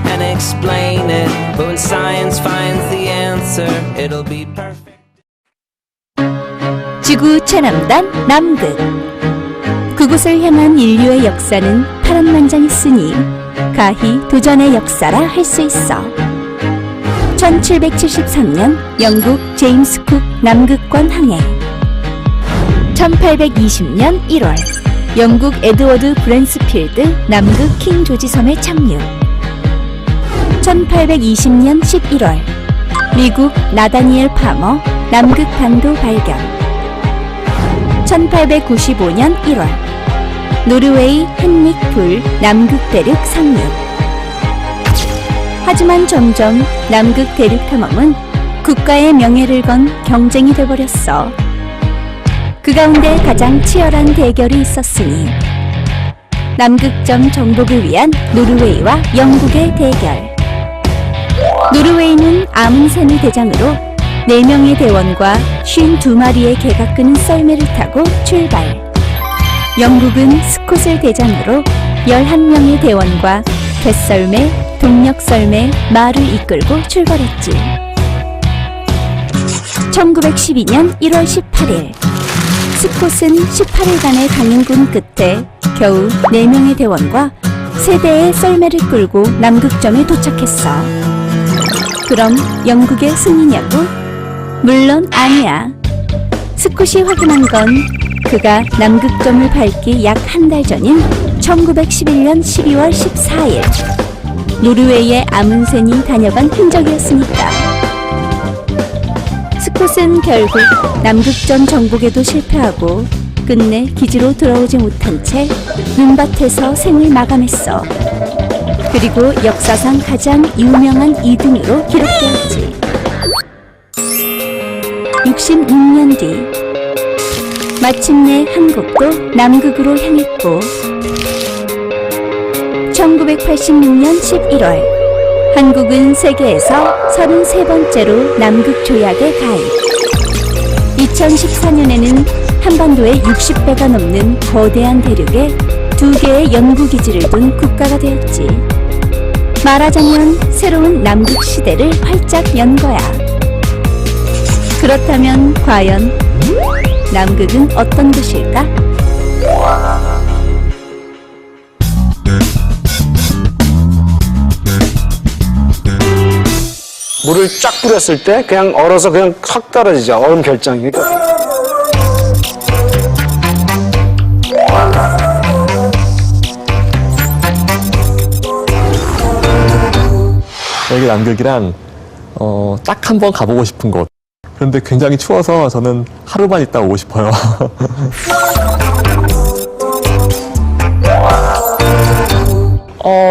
and explain it, but when science finds the answer, it'll be perfect. 지구 최남단 남극. 그곳을 향한 인류의 역사는 파란만장했으니 가히 도전의 역사라 할 수 있어. 1773년 영국 제임스 쿡 남극권 항해. 1820년 1월 영국 에드워드 브랜스필드 남극 킹 조지 섬에 착륙. 1820년 11월 미국 나다니엘 파머 남극 반도 발견. 1895년 1월 노르웨이 헨릭 불 남극 대륙 상륙. 하지만 점점 남극 대륙 탐험은 국가의 명예를 건 경쟁이 돼버렸어. 그 가운데 가장 치열한 대결이 있었으니 남극점 정복을 위한 노르웨이와 영국의 대결. 노르웨이는 아문센을 대장으로 4명의 대원과 52마리의 개가 끄는 썰매를 타고 출발. 영국은 스콧을 대장으로 11명의 대원과 갯썰매, 동력썰매, 말을 이끌고 출발했지. 1912년 1월 18일 스콧은 18일간의 강행군 끝에 겨우 4명의 대원과 3대의 썰매를 끌고 남극점에 도착했어. 그럼 영국의 승리냐고? 물론 아니야. 스콧이 확인한 건 그가 남극점을 밟기 약 한 달 전인 1911년 12월 14일 노르웨이의 아문센이 다녀간 흔적이었으니까. 스콧은 결국 남극점 정복에도 실패하고 끝내 기지로 돌아오지 못한 채 눈밭에서 생을 마감했어. 그리고 역사상 가장 유명한 2등으로 기록되었지. 66년 뒤 마침내 한국도 남극으로 향했고 1986년 11월 한국은 세계에서 33번째로 남극 조약에 가입. 2014년에는 한반도의 60배가 넘는 거대한 대륙에 2개의 연구기지를 둔 국가가 되었지. 말하자면 새로운 남극 시대를 활짝 연 거야. 그렇다면 과연 남극은 어떤 곳일까? 물을 쫙 뿌렸을 때 그냥 얼어서 그냥 확 떨어지죠. 얼음 결정이. 그러니까 여기 남극이란 딱 한 번 가보고 싶은 곳. 그런데 굉장히 추워서 저는 하루만 있다 오고 싶어요.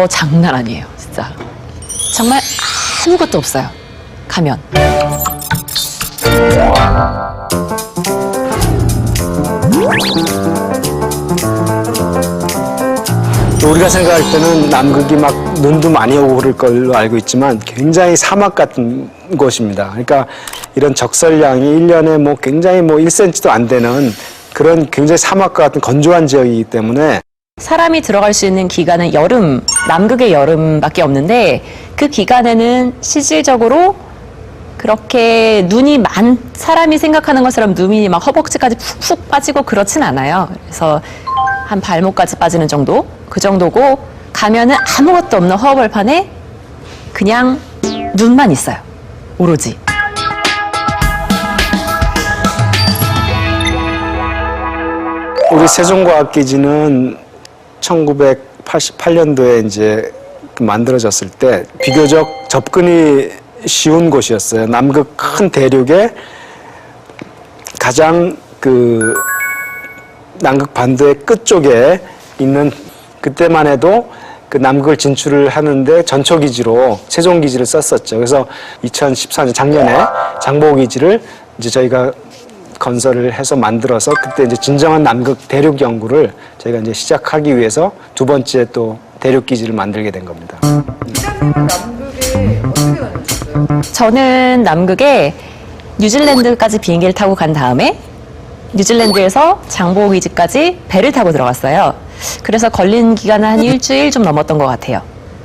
장난 아니에요, 진짜. 정말 아무것도 없어요. 가면. 우리가 생각할 때는 남극이 막 눈도 많이 오고 그럴 걸로 알고 있지만 굉장히 사막 같은 곳입니다. 그러니까 이런 적설량이 1년에 뭐 굉장히 뭐 1cm도 안 되는 그런 굉장히 사막과 같은 건조한 지역이기 때문에 사람이 들어갈 수 있는 기간은 여름, 남극의 여름밖에 없는데 그 기간에는 실질적으로 그렇게 사람이 생각하는 것처럼 눈이 막 허벅지까지 푹푹 빠지고 그렇진 않아요. 그래서 한 발목까지 빠지는 정도? 그 정도고 가면은 아무것도 없는 허허벌판에 그냥 눈만 있어요. 오로지. 우리 세종과학기지는 1988년도에 이제 만들어졌을 때 비교적 접근이 쉬운 곳이었어요. 남극 큰 대륙에 가장 남극 반도의 끝쪽에 있는 그때만 해도 그 남극을 진출을 하는데 전초기지로 세종기지를 썼었죠. 그래서 2014년 작년에 장보고기지를 이제 저희가 건설을 해서 만들어서 그때 이제 진정한 남극 대륙 연구를 저희가 이제 시작하기 위해서 두 번째 또 대륙 기지를 만들게 된 겁니다. 남극에 어떻게 다녔어요? 저는 남극에 뉴질랜드까지 비행기를 타고 간 다음에 뉴질랜드에서 장보고기지까지 배를 타고 들어갔어요. 그래서 걸린 기간은 한 일주일 좀 넘었던 것 같아요.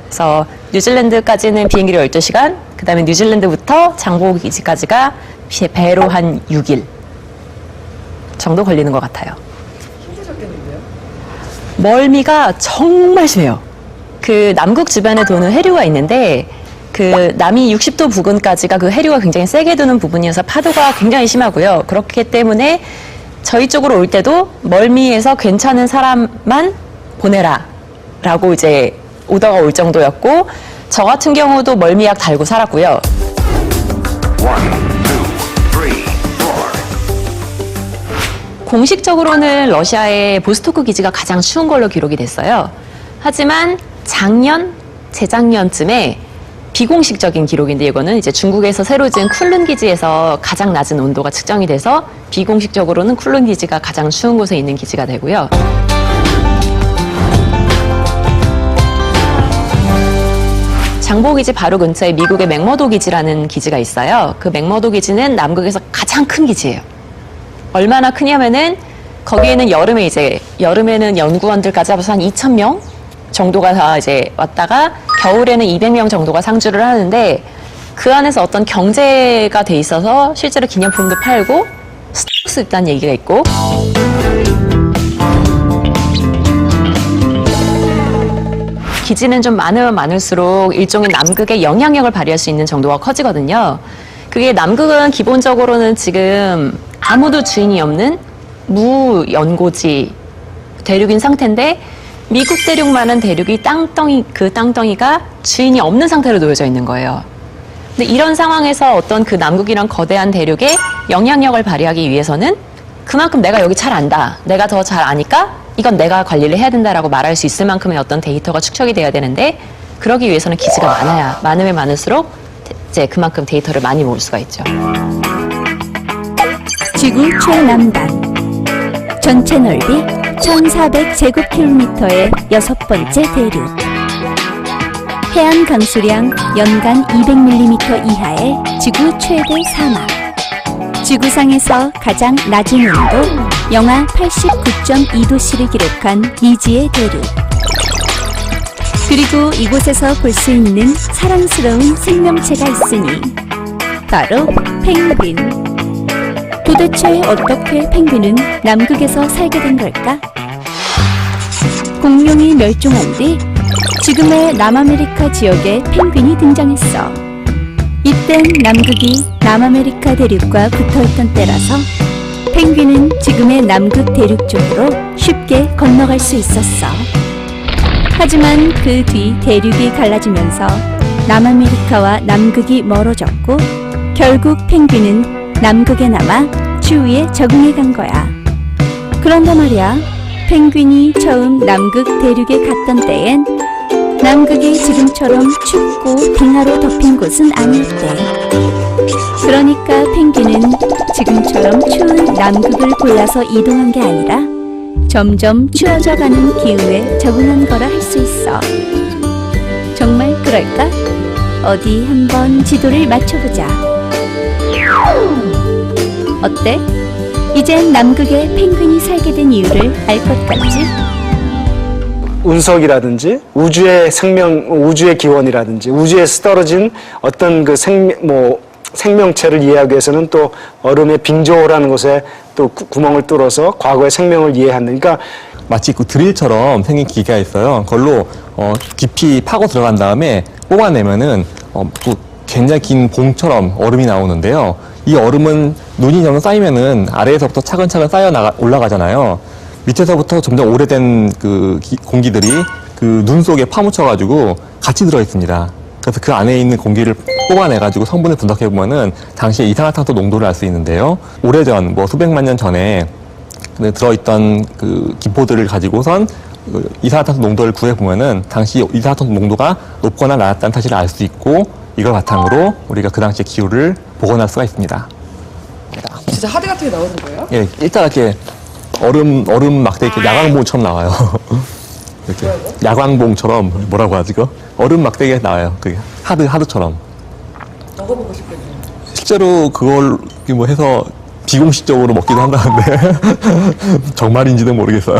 그래서 뉴질랜드까지는 비행기로 12시간, 그 다음에 뉴질랜드부터 장보고기지까지가 배로 한 6일 정도 걸리는 것 같아요. 힘드셨겠는데요? 멀미가 정말 심해요. 그 남극 주변에 도는 해류가 있는데 그 남이 60도 부근까지가 그 해류가 굉장히 세게 도는 부분이어서 파도가 굉장히 심하고요. 그렇기 때문에 저희 쪽으로 올 때도 멀미에서 괜찮은 사람만 보내라 라고 이제 오더가 올 정도였고 저 같은 경우도 멀미약 달고 살았고요. 공식적으로는 러시아의 보스토크 기지가 가장 추운 걸로 기록이 됐어요. 하지만 재작년쯤에 비공식적인 기록인데 이거는 이제 중국에서 새로 지은 쿨룬 기지에서 가장 낮은 온도가 측정이 돼서 비공식적으로는 쿨룬 기지가 가장 추운 곳에 있는 기지가 되고요. 장보기지 바로 근처에 미국의 맥머도 기지라는 기지가 있어요. 그 맥머도 기지는 남극에서 가장 큰 기지예요. 얼마나 크냐면은 거기에는 여름에는 연구원들까지 합해서 한 2,000명 정도가 다 이제 왔다가 겨울에는 200명 정도가 상주를 하는데 그 안에서 어떤 경제가 돼 있어서 실제로 기념품도 팔고 쓸 수 있다는 얘기가 있고 기지는 좀 많으면 많을수록 일종의 남극의 영향력을 발휘할 수 있는 정도가 커지거든요. 그게 남극은 기본적으로는 지금 아무도 주인이 없는 무연고지 대륙인 상태인데 미국 대륙만한 대륙이 그 땅덩이가 주인이 없는 상태로 놓여져 있는 거예요. 근데 이런 상황에서 어떤 그 남극이란 거대한 대륙에 영향력을 발휘하기 위해서는 그만큼 내가 여기 잘 안다. 내가 더 잘 아니까 이건 내가 관리를 해야 된다라고 말할 수 있을 만큼의 어떤 데이터가 축적이 돼야 되는데 그러기 위해서는 기지가 많으면 많을수록 이제 그만큼 데이터를 많이 모을 수가 있죠. 지구 최남단. 전체 넓이 1,400제곱킬로미터의 6번째 대륙. 해안 강수량 연간 200mm 이하의 지구 최대 사막. 지구상에서 가장 낮은 온도 영하 89.2도씨를 기록한 미지의 대륙. 그리고 이곳에서 볼 수 있는 사랑스러운 생명체가 있으니 바로 펭귄. 도대체 어떻게 펭귄은 남극에서 살게 된 걸까? 공룡이 멸종한 뒤 지금의 남아메리카 지역에 펭귄이 등장했어. 이땐 남극이 남아메리카 대륙과 붙어있던 때라서 펭귄은 지금의 남극 대륙 쪽으로 쉽게 건너갈 수 있었어. 하지만 그 뒤 대륙이 갈라지면서 남아메리카와 남극이 멀어졌고 결국 펭귄은 남극에 남아 추위에 적응해 간 거야. 그런데 말이야, 펭귄이 처음 남극 대륙에 갔던 때엔 남극이 지금처럼 춥고 빙하로 덮인 곳은 아닐 때. 그러니까 펭귄은 지금처럼 추운 남극을 골라서 이동한 게 아니라 점점 추워져가는 기후에 적응한 거라 할 수 있어. 정말 그럴까? 어디 한번 지도를 맞춰보자. 어때? 이젠 남극에 펭귄이 살게 된 이유를 알 것 같지? 운석이라든지 우주의 우주의 기원이라든지 우주에서 떨어진 어떤 그 생명체를 이해하기 위해서는 또 얼음의 빙조라는 곳에 또 구멍을 뚫어서 과거의 생명을 이해하는, 그러니까 마치 그 드릴처럼 생긴 기계가 있어요. 그걸로 깊이 파고 들어간 다음에 뽑아내면은 그 굉장히 긴 봉처럼 얼음이 나오는데요. 이 얼음은 눈이 점점 쌓이면은 아래에서부터 차근차근 올라가잖아요. 밑에서부터 점점 오래된 그 공기들이 그 눈 속에 파묻혀가지고 같이 들어 있습니다. 그래서 그 안에 있는 공기를 뽑아내가지고 성분을 분석해 보면은 당시에 이산화탄소 농도를 알 수 있는데요. 오래전, 수백만 년 전에 들어있던 그 기포들을 가지고선 그 이산화탄소 농도를 구해 보면은 당시 이산화탄소 농도가 높거나 낮았다는 사실을 알 수 있고, 이걸 바탕으로 우리가 그 당시의 기후를 복원할 수가 있습니다. 진짜 하드 같은 게 나오는 거예요? 예, 일단 이렇게 얼음 막대 이렇게 야광봉처럼 나와요. 이렇게 야광봉처럼 뭐라고 하지 그 얼음 막대기가 나와요. 그게 하드처럼. 먹어보고 싶거든요. 실제로 그걸 해서 비공식적으로 먹기도 한다는데 정말인지는 모르겠어요.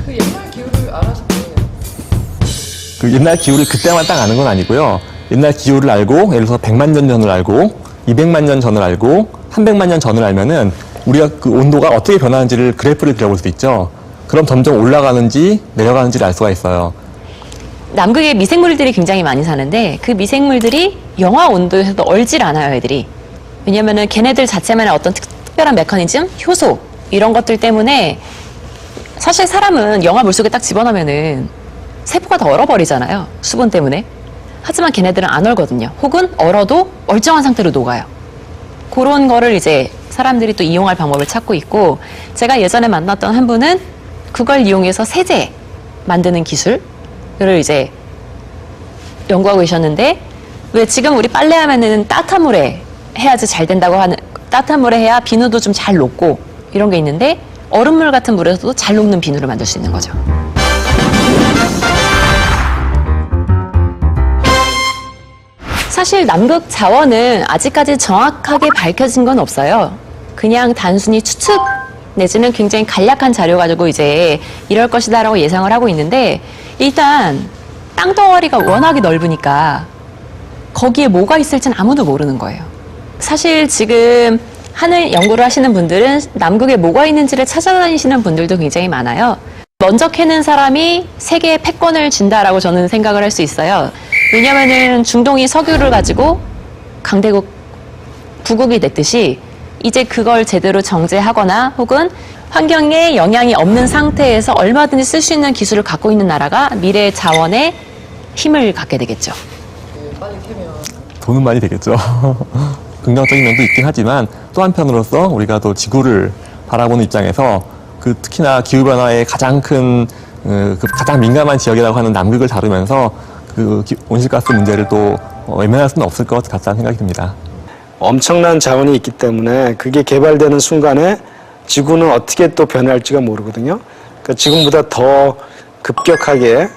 그 옛날 기후를 알아서 모르겠어요. 그 옛날 기후를 그때만 딱 아는 건 아니고요. 옛날 기후를 알고, 예를 들어서 100만 년 전을 알고, 200만 년 전을 알고, 300만 년 전을 알면은 우리가 그 온도가 어떻게 변하는지를 그래프를 그려볼 수 있죠. 그럼 점점 올라가는지 내려가는지를 알 수가 있어요. 남극에 미생물들이 굉장히 많이 사는데 그 미생물들이 영하 온도에서도 얼질 않아요, 애들이. 왜냐면은 걔네들 자체만의 어떤 특별한 메커니즘, 효소 이런 것들 때문에 사실 사람은 영하 물속에 딱 집어넣으면은 세포가 다 얼어버리잖아요, 수분 때문에. 하지만 걔네들은 안 얼거든요. 혹은 얼어도 멀쩡한 상태로 녹아요. 그런 거를 이제 사람들이 또 이용할 방법을 찾고 있고, 제가 예전에 만났던 한 분은 그걸 이용해서 세제 만드는 기술을 이제 연구하고 계셨는데, 왜 지금 우리 빨래하면은 따뜻한 물에 해야지 잘 된다고 하는, 따뜻한 물에 해야 비누도 좀 잘 녹고 이런 게 있는데, 얼음물 같은 물에서도 잘 녹는 비누를 만들 수 있는 거죠. 사실 남극 자원은 아직까지 정확하게 밝혀진 건 없어요. 그냥 단순히 추측 내지는 굉장히 간략한 자료 가지고 이제 이럴 것이다라고 예상을 하고 있는데, 일단 땅덩어리가 워낙에 넓으니까 거기에 뭐가 있을지는 아무도 모르는 거예요. 사실 지금 연구를 하시는 분들은 남극에 뭐가 있는지를 찾아다니시는 분들도 굉장히 많아요. 먼저 캐는 사람이 세계의 패권을 준다라고 저는 생각을 할 수 있어요. 왜냐면은 중동이 석유를 가지고 강대국 부국이 됐듯이 이제 그걸 제대로 정제하거나 혹은 환경에 영향이 없는 상태에서 얼마든지 쓸 수 있는 기술을 갖고 있는 나라가 미래의 자원에 힘을 갖게 되겠죠. 빨리 캐면. 돈은 많이 되겠죠. 긍정적인 면도 있긴 하지만 또 한편으로서 우리가 또 지구를 바라보는 입장에서 그 특히나 기후변화의 가장 큰, 가장 민감한 지역이라고 하는 남극을 다루면서 그 온실가스 문제를 또 외면할 수는 없을 것 같다는 생각이 듭니다. 엄청난 자원이 있기 때문에 그게 개발되는 순간에 지구는 어떻게 또 변할지가 모르거든요. 그러니까 지금보다 더 급격하게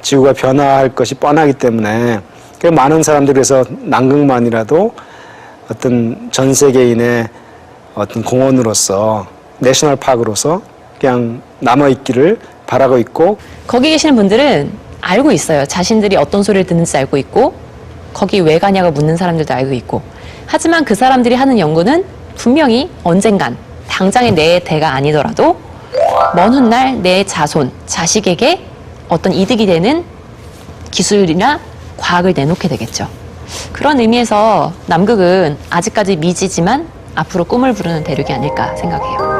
지구가 변화할 것이 뻔하기 때문에 많은 사람들이 그래서 남극만이라도 어떤 전 세계인의 어떤 공원으로서 내셔널 파크로서 그냥 남아있기를 바라고 있고, 거기 계시는 분들은 알고 있어요. 자신들이 어떤 소리를 듣는지 알고 있고, 거기 왜 가냐고 묻는 사람들도 알고 있고. 하지만 그 사람들이 하는 연구는 분명히 언젠간 당장의 내 대가 아니더라도 먼 훗날 내 자손, 자식에게 어떤 이득이 되는 기술이나 과학을 내놓게 되겠죠. 그런 의미에서 남극은 아직까지 미지지만 앞으로 꿈을 부르는 대륙이 아닐까 생각해요.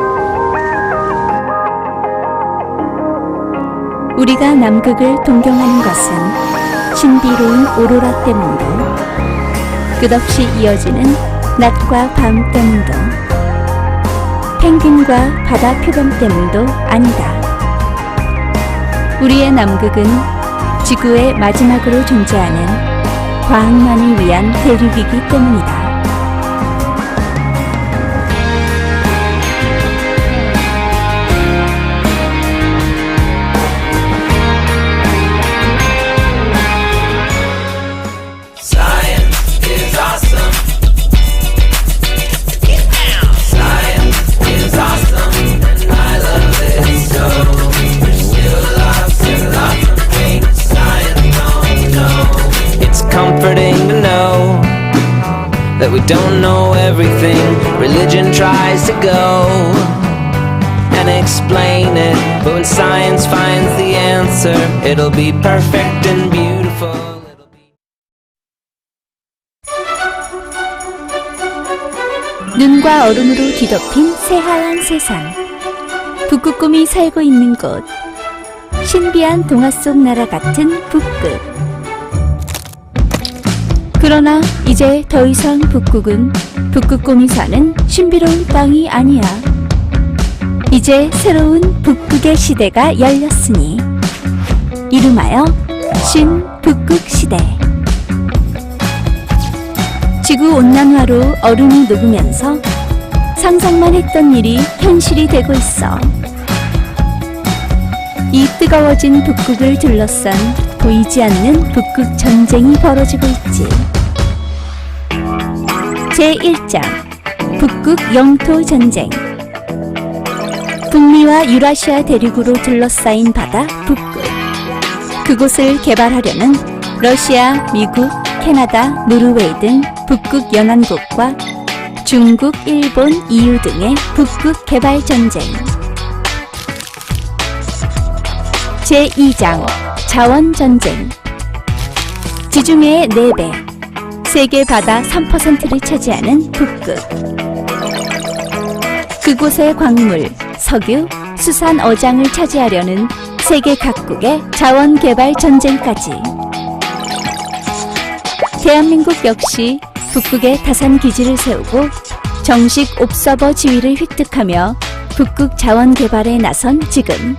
우리가 남극을 동경하는 것은 신비로운 오로라 때문도, 끝없이 이어지는 낮과 밤 때문도, 펭귄과 바다 표범 때문도 아니다. 우리의 남극은 지구의 마지막으로 존재하는 과학만을 위한 대륙이기 때문이다. Science is awesome. Science is awesome, and I love it so. There's still lots of things science don't know. It's comforting to know that we don't know everything. Religion tries to go and explain it, but when science finds the answer, it'll be perfect and beautiful. 눈과 얼음으로 뒤덮인 새하얀 세상, 북극곰이 살고 있는 곳, 신비한 동화 속 나라 같은 북극. 그러나 이제 더 이상 북극은 북극곰이 사는 신비로운 땅이 아니야. 이제 새로운 북극의 시대가 열렸으니 이름하여 신북극 시대. 지구온난화로 얼음이 녹으면서 상상만 했던 일이 현실이 되고 있어. 이 뜨거워진 북극을 둘러싼 보이지 않는 북극 전쟁이 벌어지고 있지. 제1장 북극 영토 전쟁. 북미와 유라시아 대륙으로 둘러싸인 바다 북극. 그곳을 개발하려는 러시아, 미국, 캐나다, 노르웨이 등 북극 연안국과 중국, 일본, EU 등의 북극 개발 전쟁. 제2장 자원 전쟁. 지중해의 4배, 세계 바다 3%를 차지하는 북극. 그곳의 광물, 석유, 수산 어장을 차지하려는 세계 각국의 자원 개발 전쟁까지. 대한민국 역시 북극에 타산 기지를 세우고 정식 옵서버 지위를 획득하며 북극 자원 개발에 나선 지금.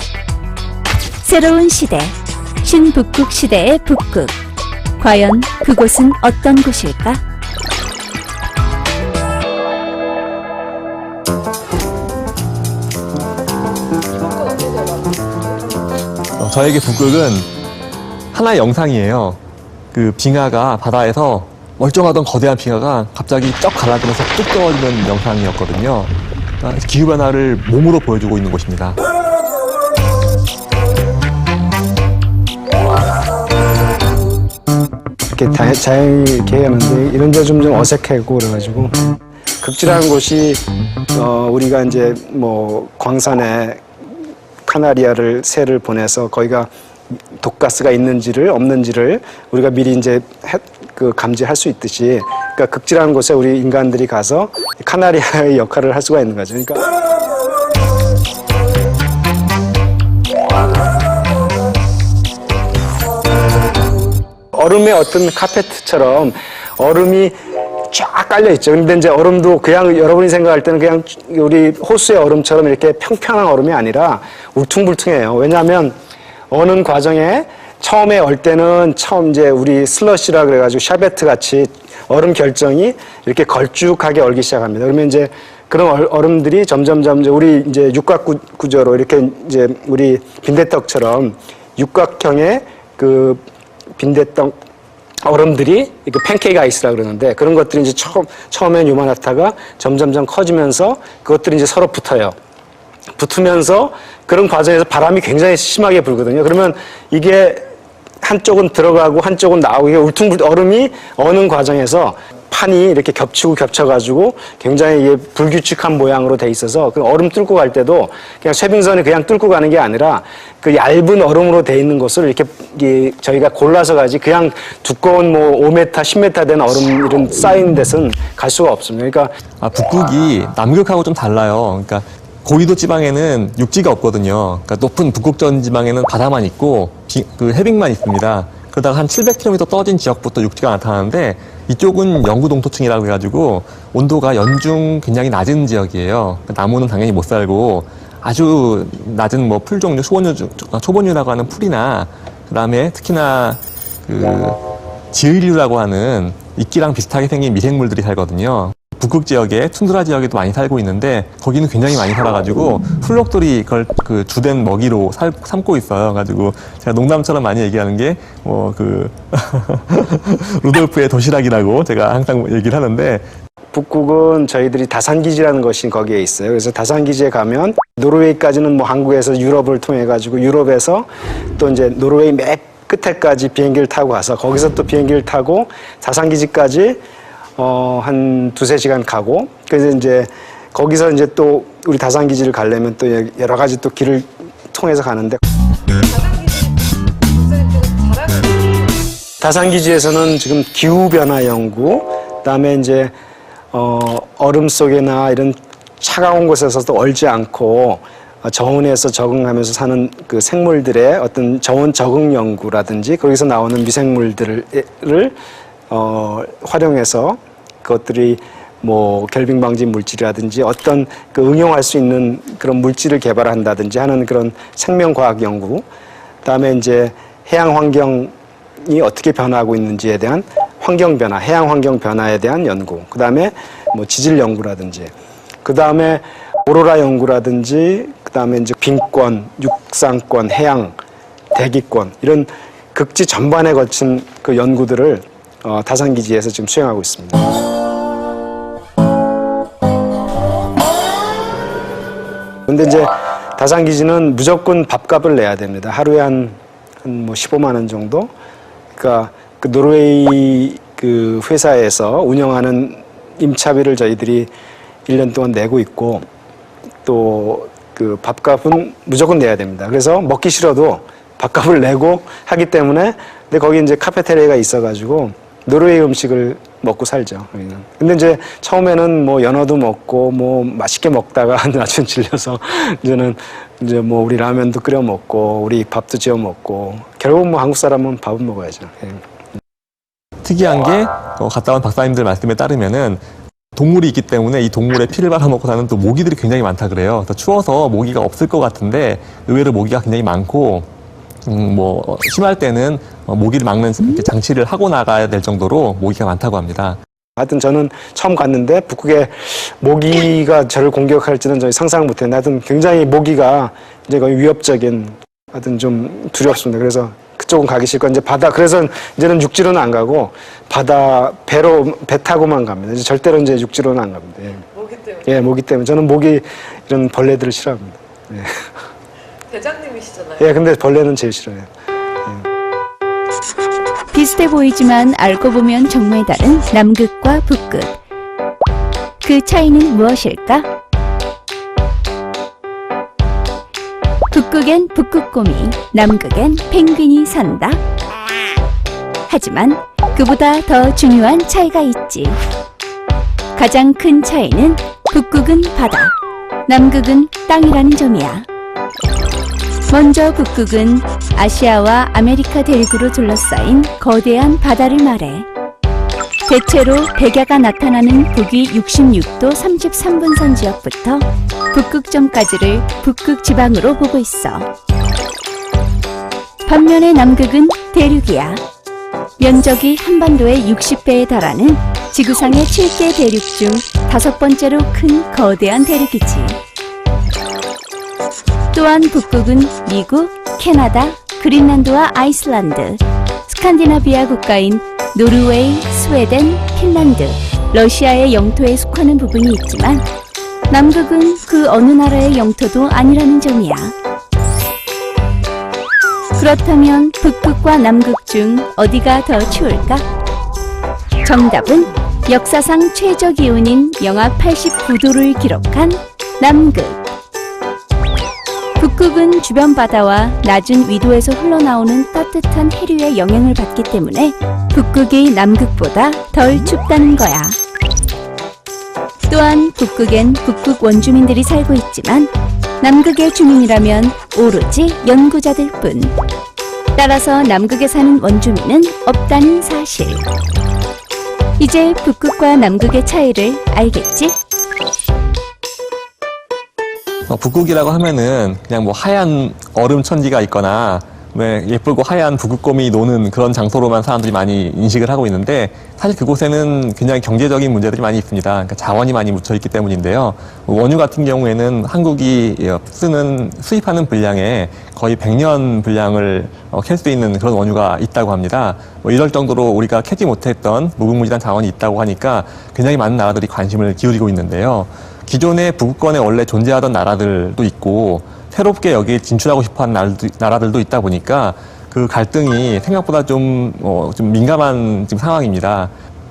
새로운 시대, 신북극 시대의 북극. 과연 그곳은 어떤 곳일까? 저에게 북극은 하나의 영상이에요. 그 빙하가 바다에서 멀쩡하던 거대한 빙하가 갑자기 쩍 갈라지면서 뚝 떨어지는 영상이었거든요. 그러니까 기후변화를 몸으로 보여주고 있는 곳입니다. 이렇게 자연이 이렇게 하는데 이런 데 좀 어색하고 그래가지고 극지라는 곳이 우리가 이제 뭐 광산에 카나리아를 새를 보내서 거기가 독가스가 있는지를 없는지를 우리가 미리 이제 감지할 수 있듯이, 그러니까 극지라는 곳에 우리 인간들이 가서 카나리아의 역할을 할 수가 있는 거죠. 그러니까 얼음의 어떤 카페트처럼 얼음이 쫙 깔려 있죠. 근데 이제 얼음도 그냥 여러분이 생각할 때는 그냥 우리 호수의 얼음처럼 이렇게 평평한 얼음이 아니라 울퉁불퉁해요. 왜냐하면 어는 과정에 처음에 얼 때는 처음 이제 우리 슬러시라 그래가지고 샤베트 같이 얼음 결정이 이렇게 걸쭉하게 얼기 시작합니다. 그러면 이제 그런 얼음들이 점점 우리 이제 육각 구조로 이렇게 이제 우리 빈대떡처럼 육각형의 그 빈대떡 얼음들이 이렇게 팬케이크 아이스라 그러는데, 그런 것들이 이제 처음엔 요만하다가 점점 커지면서 그것들이 이제 서로 붙어요. 붙으면서 그런 과정에서 바람이 굉장히 심하게 불거든요. 그러면 이게 한쪽은 들어가고 한쪽은 나오고, 이게 얼음이 어는 과정에서 판이 이렇게 겹치고 겹쳐가지고 굉장히 이게 불규칙한 모양으로 돼 있어서 그 얼음 뚫고 갈 때도 그냥 쇠빙선이 그냥 뚫고 가는 게 아니라 그 얇은 얼음으로 돼 있는 것을 이렇게 저희가 골라서 가지 그냥 두꺼운 뭐 5m, 10m 된 얼음 이런 쌓인 데서는 갈 수가 없습니다. 그러니까 북극이 남극하고 좀 달라요. 그러니까 고위도 지방에는 육지가 없거든요. 그러니까 높은 북극전 지방에는 바다만 있고 그 해빙만 있습니다. 그러다가 한 700km 떨어진 지역부터 육지가 나타나는데 이쪽은 영구 동토층이라고 해가지고 온도가 연중 굉장히 낮은 지역이에요. 나무는 당연히 못 살고 아주 낮은 뭐 풀 종류, 초본류라고 하는 풀이나 그다음에 특히나 그 지을류라고 하는 이끼랑 비슷하게 생긴 미생물들이 살거든요. 북극 지역에 툰드라 지역에도 많이 살고 있는데 거기는 굉장히 많이 살아가지고 풀록들이 그걸 그 주된 먹이로 삼고 있어요. 가지고 제가 농담처럼 많이 얘기하는 게 뭐 그 루돌프의 도시락이라고 제가 항상 얘기를 하는데 북극은 저희들이 다산기지라는 것이 거기에 있어요. 그래서 다산기지에 가면 노르웨이까지는 뭐 한국에서 유럽을 통해 가지고 유럽에서 또 이제 노르웨이 맨 끝에까지 비행기를 타고 가서 거기서 또 비행기를 타고 다산기지까지 한 2-3시간 가고 그래서 이제 거기서 이제 또 우리 다산기지를 가려면 또 여러 가지 또 길을 통해서 가는데 다산기지에서는 지금 기후변화 연구 그다음에 이제 얼음 속에나 이런 차가운 곳에서도 얼지 않고 저온에서 적응하면서 사는 그 생물들의 어떤 저온 적응 연구라든지 거기서 나오는 미생물들을 활용해서 그것들이 뭐 결빙 방지 물질이라든지 어떤 그 응용할 수 있는 그런 물질을 개발한다든지 하는 그런 생명과학 연구, 그다음에 이제 해양 환경이 어떻게 변화하고 있는지에 대한 환경 변화, 해양 환경 변화에 대한 연구, 그다음에 뭐 지질 연구라든지, 그다음에 오로라 연구라든지, 그다음에 이제 빙권, 육상권, 해양, 대기권 이런 극지 전반에 걸친 그 연구들을 다산기지에서 지금 수행하고 있습니다. 그런데 이제 다산기지는 무조건 밥값을 내야 됩니다. 하루에 한 뭐 15만 원 정도. 그러니까 그 노르웨이 그 회사에서 운영하는 임차비를 저희들이 1년 동안 내고 있고 또 그 밥값은 무조건 내야 됩니다. 그래서 먹기 싫어도 밥값을 내고 하기 때문에 근데 거기 이제 카페테리아가 있어가지고 노르웨이 음식을 먹고 살죠. 우리는. 근데 이제 처음에는 뭐 연어도 먹고 뭐 맛있게 먹다가 나중에 질려서 이제는 이제 뭐 우리 라면도 끓여 먹고 우리 밥도 지어 먹고 결국 뭐 한국 사람은 밥은 먹어야죠. 예. 특이한 게 갔다 온 박사님들 말씀에 따르면은 동물이 있기 때문에 이 동물의 피를 발라먹고 사는 또 모기들이 굉장히 많다 그래요. 그래서 추워서 모기가 없을 것 같은데 의외로 모기가 굉장히 많고 뭐 심할 때는 모기를 막는 장치를 하고 나가야 될 정도로 모기가 많다고 합니다. 하여튼 저는 처음 갔는데 북극에 모기가 저를 공격할지는 저희 상상을 못했는데 하여튼 굉장히 모기가 이제 거의 위협적인 하여튼 좀 두렵습니다. 그래서 그쪽은 가기 싫고 이제 바다 그래서 이제는 육지로는 안 가고 바다 배 타고만 갑니다. 이제 절대로 이제 육지로는 안 갑니다. 예. 모기 때문에. 예, 모기 때문에 저는 모기 이런 벌레들을 싫어합니다. 예. 대장님이시잖아요. 예, 근데 벌레는 제일 싫어요. 비슷해 보이지만 알고 보면 정말 다른 남극과 북극. 그 차이는 무엇일까? 북극엔 북극곰이, 남극엔 펭귄이 산다. 하지만 그보다 더 중요한 차이가 있지. 가장 큰 차이는 북극은 바다, 남극은 땅이라는 점이야. 먼저 북극은 아시아와 아메리카 대륙으로 둘러싸인 거대한 바다를 말해. 대체로 백야가 나타나는 북위 66도 33분 선 지역부터 북극점까지를 북극 지방으로 보고 있어. 반면에 남극은 대륙이야. 면적이 한반도의 60배에 달하는 지구상의 7개 대륙 중 5번째로 큰 거대한 대륙이지. 또한 북극은 미국, 캐나다, 그린란드와 아이슬란드, 스칸디나비아 국가인 노르웨이, 스웨덴, 핀란드, 러시아의 영토에 속하는 부분이 있지만 남극은 그 어느 나라의 영토도 아니라는 점이야. 그렇다면 북극과 남극 중 어디가 더 추울까? 정답은 역사상 최저 기온인 영하 89도를 기록한 남극. 북극은 주변 바다와 낮은 위도에서 흘러나오는 따뜻한 해류의 영향을 받기 때문에 북극이 남극보다 덜 춥다는 거야. 또한 북극엔 북극 원주민들이 살고 있지만 남극의 주민이라면 오로지 연구자들뿐. 따라서 남극에 사는 원주민은 없다는 사실. 이제 북극과 남극의 차이를 알겠지? 북극이라고 하면은 그냥 뭐 하얀 얼음 천지가 있거나 왜 예쁘고 하얀 북극곰이 노는 그런 장소로만 사람들이 많이 인식을 하고 있는데 사실 그곳에는 굉장히 경제적인 문제들이 많이 있습니다. 그러니까 자원이 많이 묻혀 있기 때문인데요. 원유 같은 경우에는 한국이 수입하는 분량의 거의 100년 분량을 캘 수 있는 그런 원유가 있다고 합니다. 뭐 이럴 정도로 우리가 캐지 못했던 무궁무진한 자원이 있다고 하니까 굉장히 많은 나라들이 관심을 기울이고 있는데요. 기존의 북극권에 원래 존재하던 나라들도 있고 새롭게 여기에 진출하고 싶어하는 나라들도 있다 보니까 그 갈등이 생각보다 좀 민감한 지금 상황입니다.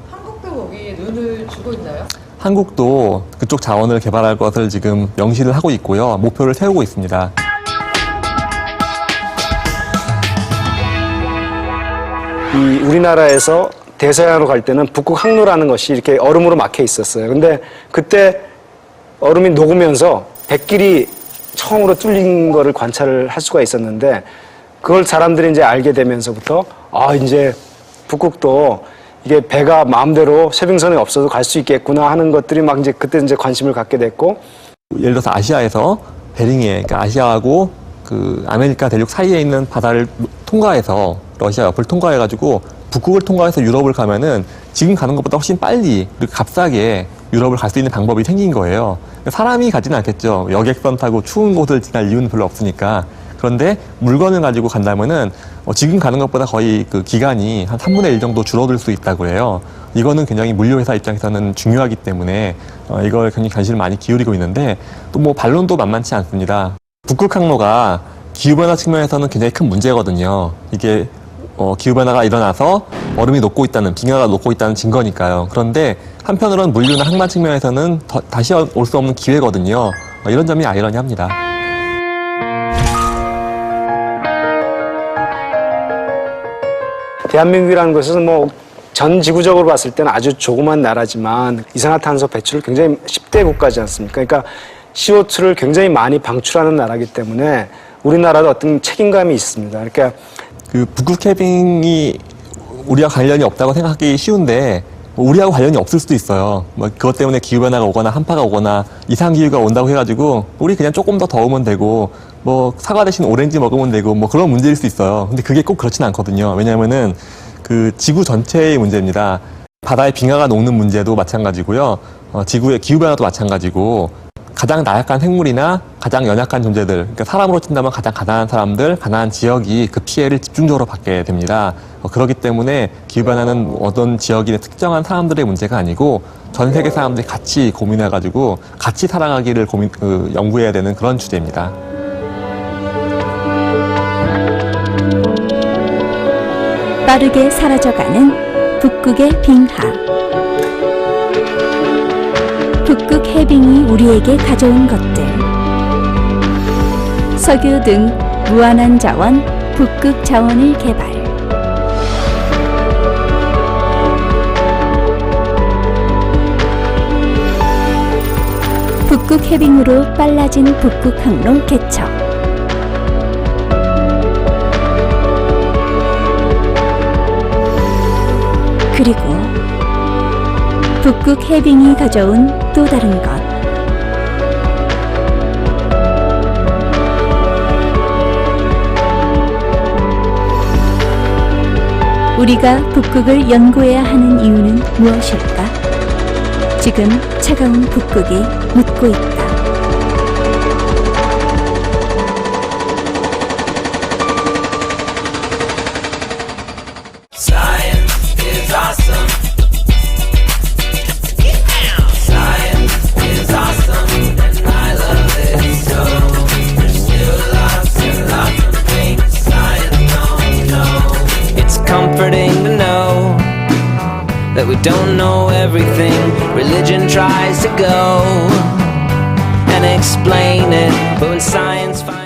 한국도 거기에 눈을 주고 있나요? 한국도 그쪽 자원을 개발할 것을 지금 명시를 하고 있고요. 목표를 세우고 있습니다. 이 우리나라에서 대서양으로 갈 때는 북극 항로라는 것이 이렇게 얼음으로 막혀 있었어요. 근데 그때 얼음이 녹으면서 백길이 처음으로 뚫린 거를 관찰을 할 수가 있었는데 그걸 사람들이 이제 알게 되면서부터 이제 북극도 이게 배가 마음대로 쇄빙선이 없어도 갈 수 있겠구나 하는 것들이 막 이제 그때 이제 관심을 갖게 됐고 예를 들어서 아시아에서 베링해, 그러니까 아시아하고 그 아메리카 대륙 사이에 있는 바다를 통과해서 러시아 옆을 통과해가지고 북극을 통과해서 유럽을 가면은 지금 가는 것보다 훨씬 빨리 그리고 값싸게 유럽을 갈 수 있는 방법이 생긴 거예요. 사람이 가지는 않겠죠. 여객선 타고 추운 곳을 지날 이유는 별로 없으니까. 그런데 물건을 가지고 간다면은 지금 가는 것보다 거의 그 기간이 한 3분의 1 정도 줄어들 수 있다고 해요. 이거는 굉장히 물류회사 입장에서는 중요하기 때문에 이걸 굉장히 관심을 많이 기울이고 있는데 또 뭐 반론도 만만치 않습니다. 북극 항로가 기후변화 측면에서는 굉장히 큰 문제거든요. 이게 기후변화가 일어나서 얼음이 녹고 있다는, 빙하가 녹고 있다는 증거니까요. 그런데 한편으로는 물류나 항만 측면에서는 다시 올 수 없는 기회거든요. 이런 점이 아이러니합니다. 대한민국이라는 것은 뭐 전 지구적으로 봤을 때는 아주 조그만 나라지만 이산화탄소 배출을 굉장히 10대 국가지 않습니까? 그러니까 CO2를 굉장히 많이 방출하는 나라이기 때문에 우리나라도 어떤 책임감이 있습니다. 그러니까 그 북극 해빙이 우리와 관련이 없다고 생각하기 쉬운데 우리하고 관련이 없을 수도 있어요. 뭐 그것 때문에 기후변화가 오거나 한파가 오거나 이상기후가 온다고 해가지고 우리 그냥 조금 더 더우면 되고 뭐 사과 대신 오렌지 먹으면 되고 뭐 그런 문제일 수 있어요. 근데 그게 꼭 그렇진 않거든요. 왜냐하면은 그 지구 전체의 문제입니다. 바다의 빙하가 녹는 문제도 마찬가지고요. 지구의 기후변화도 마찬가지고 가장 나약한 생물이나 가장 연약한 존재들, 그러니까 사람으로 친다면 가장 가난한 사람들, 가난한 지역이 그 피해를 집중적으로 받게 됩니다. 그렇기 때문에 기후변화는 어떤 지역이나 특정한 사람들의 문제가 아니고 전 세계 사람들이 같이 고민해가지고 같이 살아가기를 연구해야 되는 그런 주제입니다. 빠르게 사라져가는 북극의 빙하. 북극 해빙이 우리에게 가져온 것들. 석유 등 무한한 자원, 북극 자원을 개발. 북극 해빙으로 빨라진 북극 항로 개척. 그리고 북극 해빙이 가져온 또 다른 것. 우리가 북극을 연구해야 하는 이유는 무엇일까? 지금 차가운 북극이 묻고 있다. Science is awesome. Science is awesome, and I love it so. There's still lots of things science don't know. It's comforting to know that that we don't know everything. Religion tries to go and explain it, but when science finds